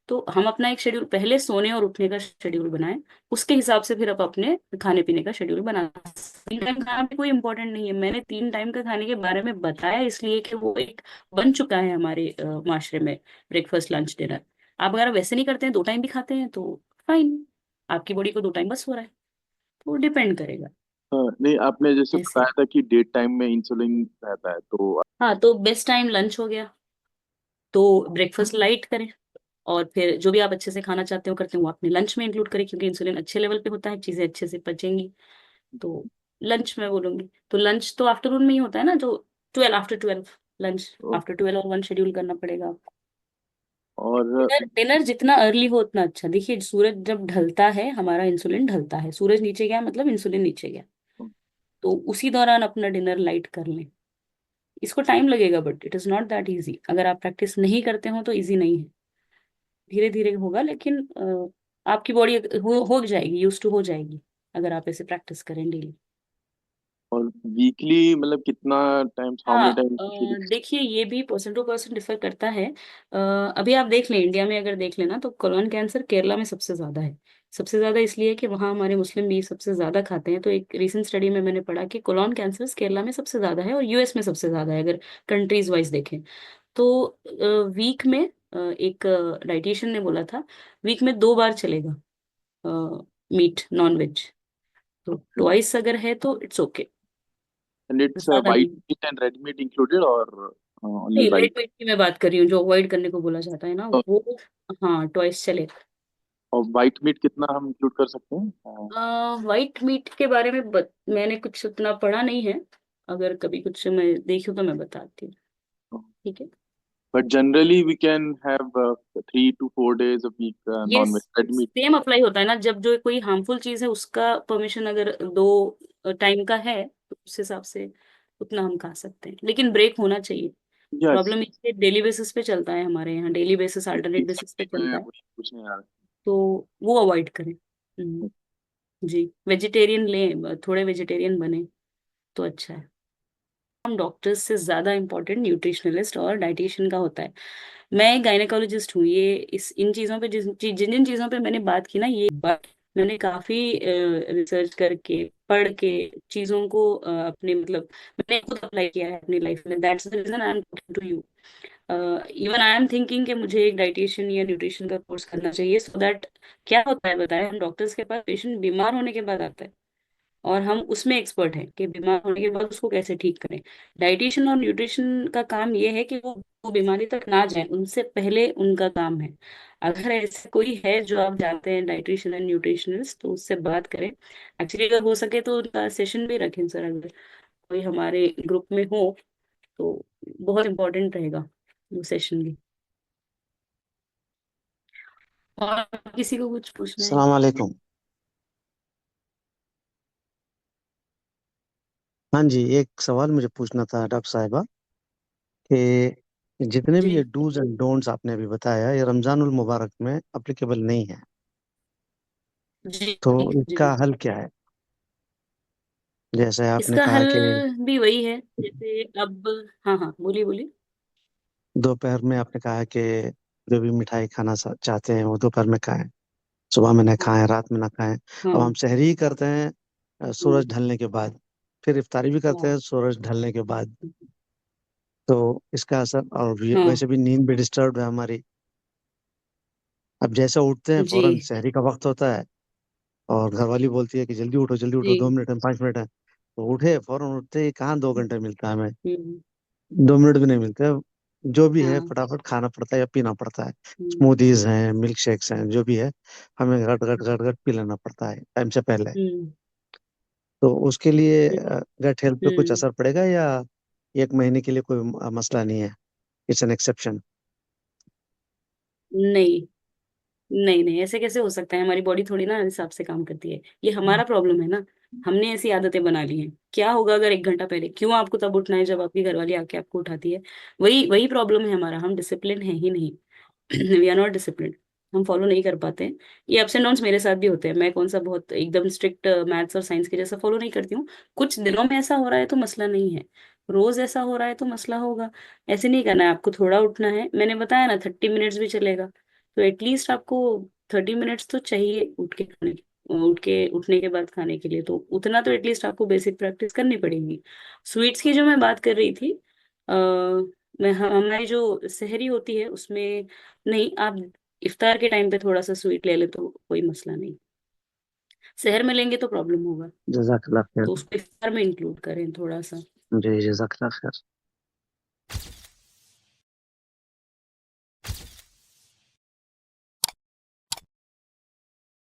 तो हम अपना एक शेड्यूल, पहले सोने और उठने का शेड्यूल बनाएं, उसके हिसाब से फिर आप अपने खाने पीने का शेड्यूल बना। 3 टाइम खाना भी कोई इंपॉर्टेंट नहीं है, मैंने 3 टाइम का खाने के बारे में बताया इसलिए कि वो एक बन चुका है हमारे माशरे में, ब्रेकफास्ट लंच डिनर। आप अगर वैसे नहीं करते हैं, 2 टाइम भी खाते हैं तो फाइन, आपकी बॉडी को 2 टाइम बस हो रहा है। तो डिपेंड करेगा नहीं, आपने जैसे ऐसे। बताया था कि डेट टाइम में इंसुलिन रहता है, तो हाँ, तो बेस्ट टाइम लंच हो गया, तो ब्रेकफास्ट लाइट करें। और फिर जो भी आप अच्छे से खाना चाहते हो करते हो वो अपने लंच में इंक्लूड करें, क्योंकि इंसुलिन अच्छे लेवल पे होता है, चीजें अच्छे से पचेंगी। तो लंच में बोलूंगी तो लंच तो आफ्टरनून में ही होता है ना, जो 12 आफ्टर 12 लंच, आफ्टर 12 और 1 शेड्यूल करना पड़ेगा आपको। और डिनर डिनर जितना अर्ली हो उतना अच्छा। देखिए, सूरज जब ढलता है हमारा इंसुलिन ढलता है, सूरज नीचे गया मतलब इंसुलिन नीचे गया। तो उसी दौरान अपना डिनर लाइट कर लें। इसको टाइम लगेगा, but it is not that easy. अगर आप प्रैक्टिस नहीं करते हो तो इजी नहीं है, धीरे धीरे होगा, लेकिन आपकी बॉडी हो जाएगी, यूज टू हो जाएगी, अगर आप ऐसे प्रैक्टिस करें डेली। और वीकली मतलब कितना टाइम्स, हाउ हाँ, मेनी टाइम्स शुड। देखिए, ये भी पर्सन टू पर्सन डिफर करता है। अभी आप देख लें, इंडिया में अगर देख लेना तो कोलोन कैंसर केरला में सबसे ज्यादा है। सबसे ज्यादा इसलिए कि वहाँ हमारे मुस्लिम भी सबसे ज्यादा खाते हैं। तो एक रिसेंट स्टडी में मैंने पढ़ा कि कोलोन कैंसर केरला में सबसे ज्यादा है और यूएस में सबसे ज्यादा है, अगर कंट्रीज वाइज देखें। तो वीक में एक डाइटिशियन ने बोला था, वीक में 2 बार चलेगा मीट नॉन वेज। तो ट्वाइस अगर है तो इट्स ओके, एंड इट्स ज्यादा वाइट नहीं। Meat and red meat included, और ओनली नहीं, वाइट? रेड मीट की मैं बात कर रही हूँ, जो अवॉइड करने को बोला जाता है ना वो। हाँ, ट्वाइस चलेगा। और वाइट मीट कितना हम इंक्लूड कर सकते हैं? वाइट मीट के बारे में मैंने कुछ उतना पढ़ा नहीं है। अगर कभी कुछ मैं देखूँ तो मैं बताती हूँ। ठीक है। But generally we can have 3 to 4 days a week ये non-veg red meat. Same apply होता है ना, जब जो कोई हार्मफुल चीज है उसका परमिशन अगर 2 टाइम का है तो उस हिसाब से उतना हम खा सकते हैं, लेकिन ब्रेक होना चाहिए। यस, प्रॉब्लम इसलिए डेली बेसिस पे चलता है हमारे यहाँ, डेली बेसिस अल्टरनेट इस बेसिस पे समय मैं चलता है। वही पूछने आ रहा तो वो अवॉइड करें। था। जी, वेजिटेरियन लें, थोड़े वेजिटेरियन बने तो अच्छा है। हम डॉक्टर्स से ज्यादा इम्पोर्टेंट न्यूट्रिशनलिस्ट और डाइटिशियन का होता है। मैं गायनेकोलॉजिस्ट हूँ, ये इस इन चीज़ों पे जिन जिन चीज़ों पे मैंने बात की ना, ये बात मैंने काफ़ी रिसर्च करके पढ़ के चीज़ों को अपने मतलब मैंने खुद अप्लाई किया है अपनी लाइफ में। That's the reason I am talking to you. Even I am thinking कि मुझे एक डाइटिशियन या न्यूट्रिशन का कोर्स करना चाहिए, सो दैट क्या होता है बताएं, हम डॉक्टर्स के पास पेशेंट बीमार होने के बाद आता है और हम उसमें एक्सपर्ट हैं कि बीमार होने के बाद उसको कैसे ठीक करें। डाइटिशियन और न्यूट्रिशन का काम ये है कि वो वो बीमारी तक ना जाए उनसे पहले उनका काम है। अगर ऐसे कोई है जो आप जानते हैं डाइटिशियन एंड न्यूट्रिशनिस्ट, तो उससे बात करें। एक्चुअली अगर हो सके तो उनका सेशन भी रखें सर, अगर कोई हमारे ग्रुप में हो तो बहुत इम्पोर्टेंट रहेगा वो सेशन भी। और किसी को कुछ पूछना है? अस्सलाम वालेकुम। हाँ जी, एक सवाल मुझे पूछना था डॉक्टर साहिबा कि जितने भी जी ये डूज एंड डोंट्स आपने अभी बताया ये रमजानुल मुबारक में अप्लीकेबल नहीं है, जी तो जी इसका हल क्या है? जैसे आपने इसका कहा हल कि भी वही है जैसे अब। हाँ हाँ, बोलिए बोलिए। दोपहर में आपने कहा कि जो भी मिठाई खाना चाहते हैं वो दोपहर में खाएं, सुबह में ना खाएं, रात में ना खाएं। अब हाँ हम सहरी ही करते हैं हाँ सूरज ढलने के बाद, फिर इफ्तारी भी करते हाँ हैं सूरज ढलने के बाद, तो इसका असर, और हाँ वैसे भी नींद भी डिस्टर्ब है हमारी। अब जैसे उठते हैं जी फौरन सहरी का वक्त होता है और घरवाली बोलती है कि जल्दी उठो, जी। 2 मिनट है, 5 मिनट है, तो उठे, फौरन उठते ही कहाँ 2 घंटे मिलता है हमें, हम्म, 2 मिनट भी नहीं मिलते। जो भी है हाँ फटाफट खाना पड़ता है या पीना पड़ता है। हम्म, स्मूदीज हैं, मिल्क शेक्स हैं, जो भी है हमें घट घट घट घट पी लेना पड़ता है टाइम से पहले। हम्म, तो उसके लिए हम्म, गट हेल्थ पे कुछ हम्म। असर पड़ेगा या एक महीने के लिए कोई मसला नहीं है? It's an exception. नहीं नहीं नहीं, ऐसे कैसे हो सकता है? हमारी बॉडी थोड़ी ना इस हिसाब से काम करती है, ये हमारा प्रॉब्लम है ना। हमने ऐसी आदतें बना ली हैं। क्या होगा अगर 1 घंटा पहले, क्यों आपको तब उठना है जब आपकी घरवाली आके आपको उठाती है? वही वही प्रॉब्लम है हमारा, हम डिसिप्लिन है ही नहीं। We are not discipline. हम फॉलो नहीं कर पाते हैं। ये अप्स एंड डाउन्स मेरे साथ भी होते हैं। मैं कौन सा बहुत एकदम स्ट्रिक्ट मैथ्स और साइंस के जैसा फॉलो नहीं करती हूँ। कुछ दिनों में ऐसा हो रहा है तो मसला नहीं है, रोज ऐसा हो रहा है तो मसला होगा। ऐसे नहीं करना है, आपको थोड़ा उठना है। मैंने बताया ना 30 मिनट्स भी चलेगा, तो एटलीस्ट आपको 30 मिनट्स तो चाहिए उठ के खाने, उठ के उठने के बाद खाने के लिए। तो उतना तो एटलीस्ट आपको बेसिक प्रैक्टिस करनी पड़ेगी। स्वीट्स की जो मैं बात कर रही थी, आ, मैं हमारी जो सहरी होती है उसमें नहीं, आप इफ्तार के टाइम पे थोड़ा सा स्वीट ले ले तो कोई मसला नहीं। शहर में लेंगे तो प्रॉब्लम होगा, जजाकल्लाह तो खैर। उसको इफ्तार में इंक्लूड करें थोड़ा सा। जी जजाकल्लाह खैर।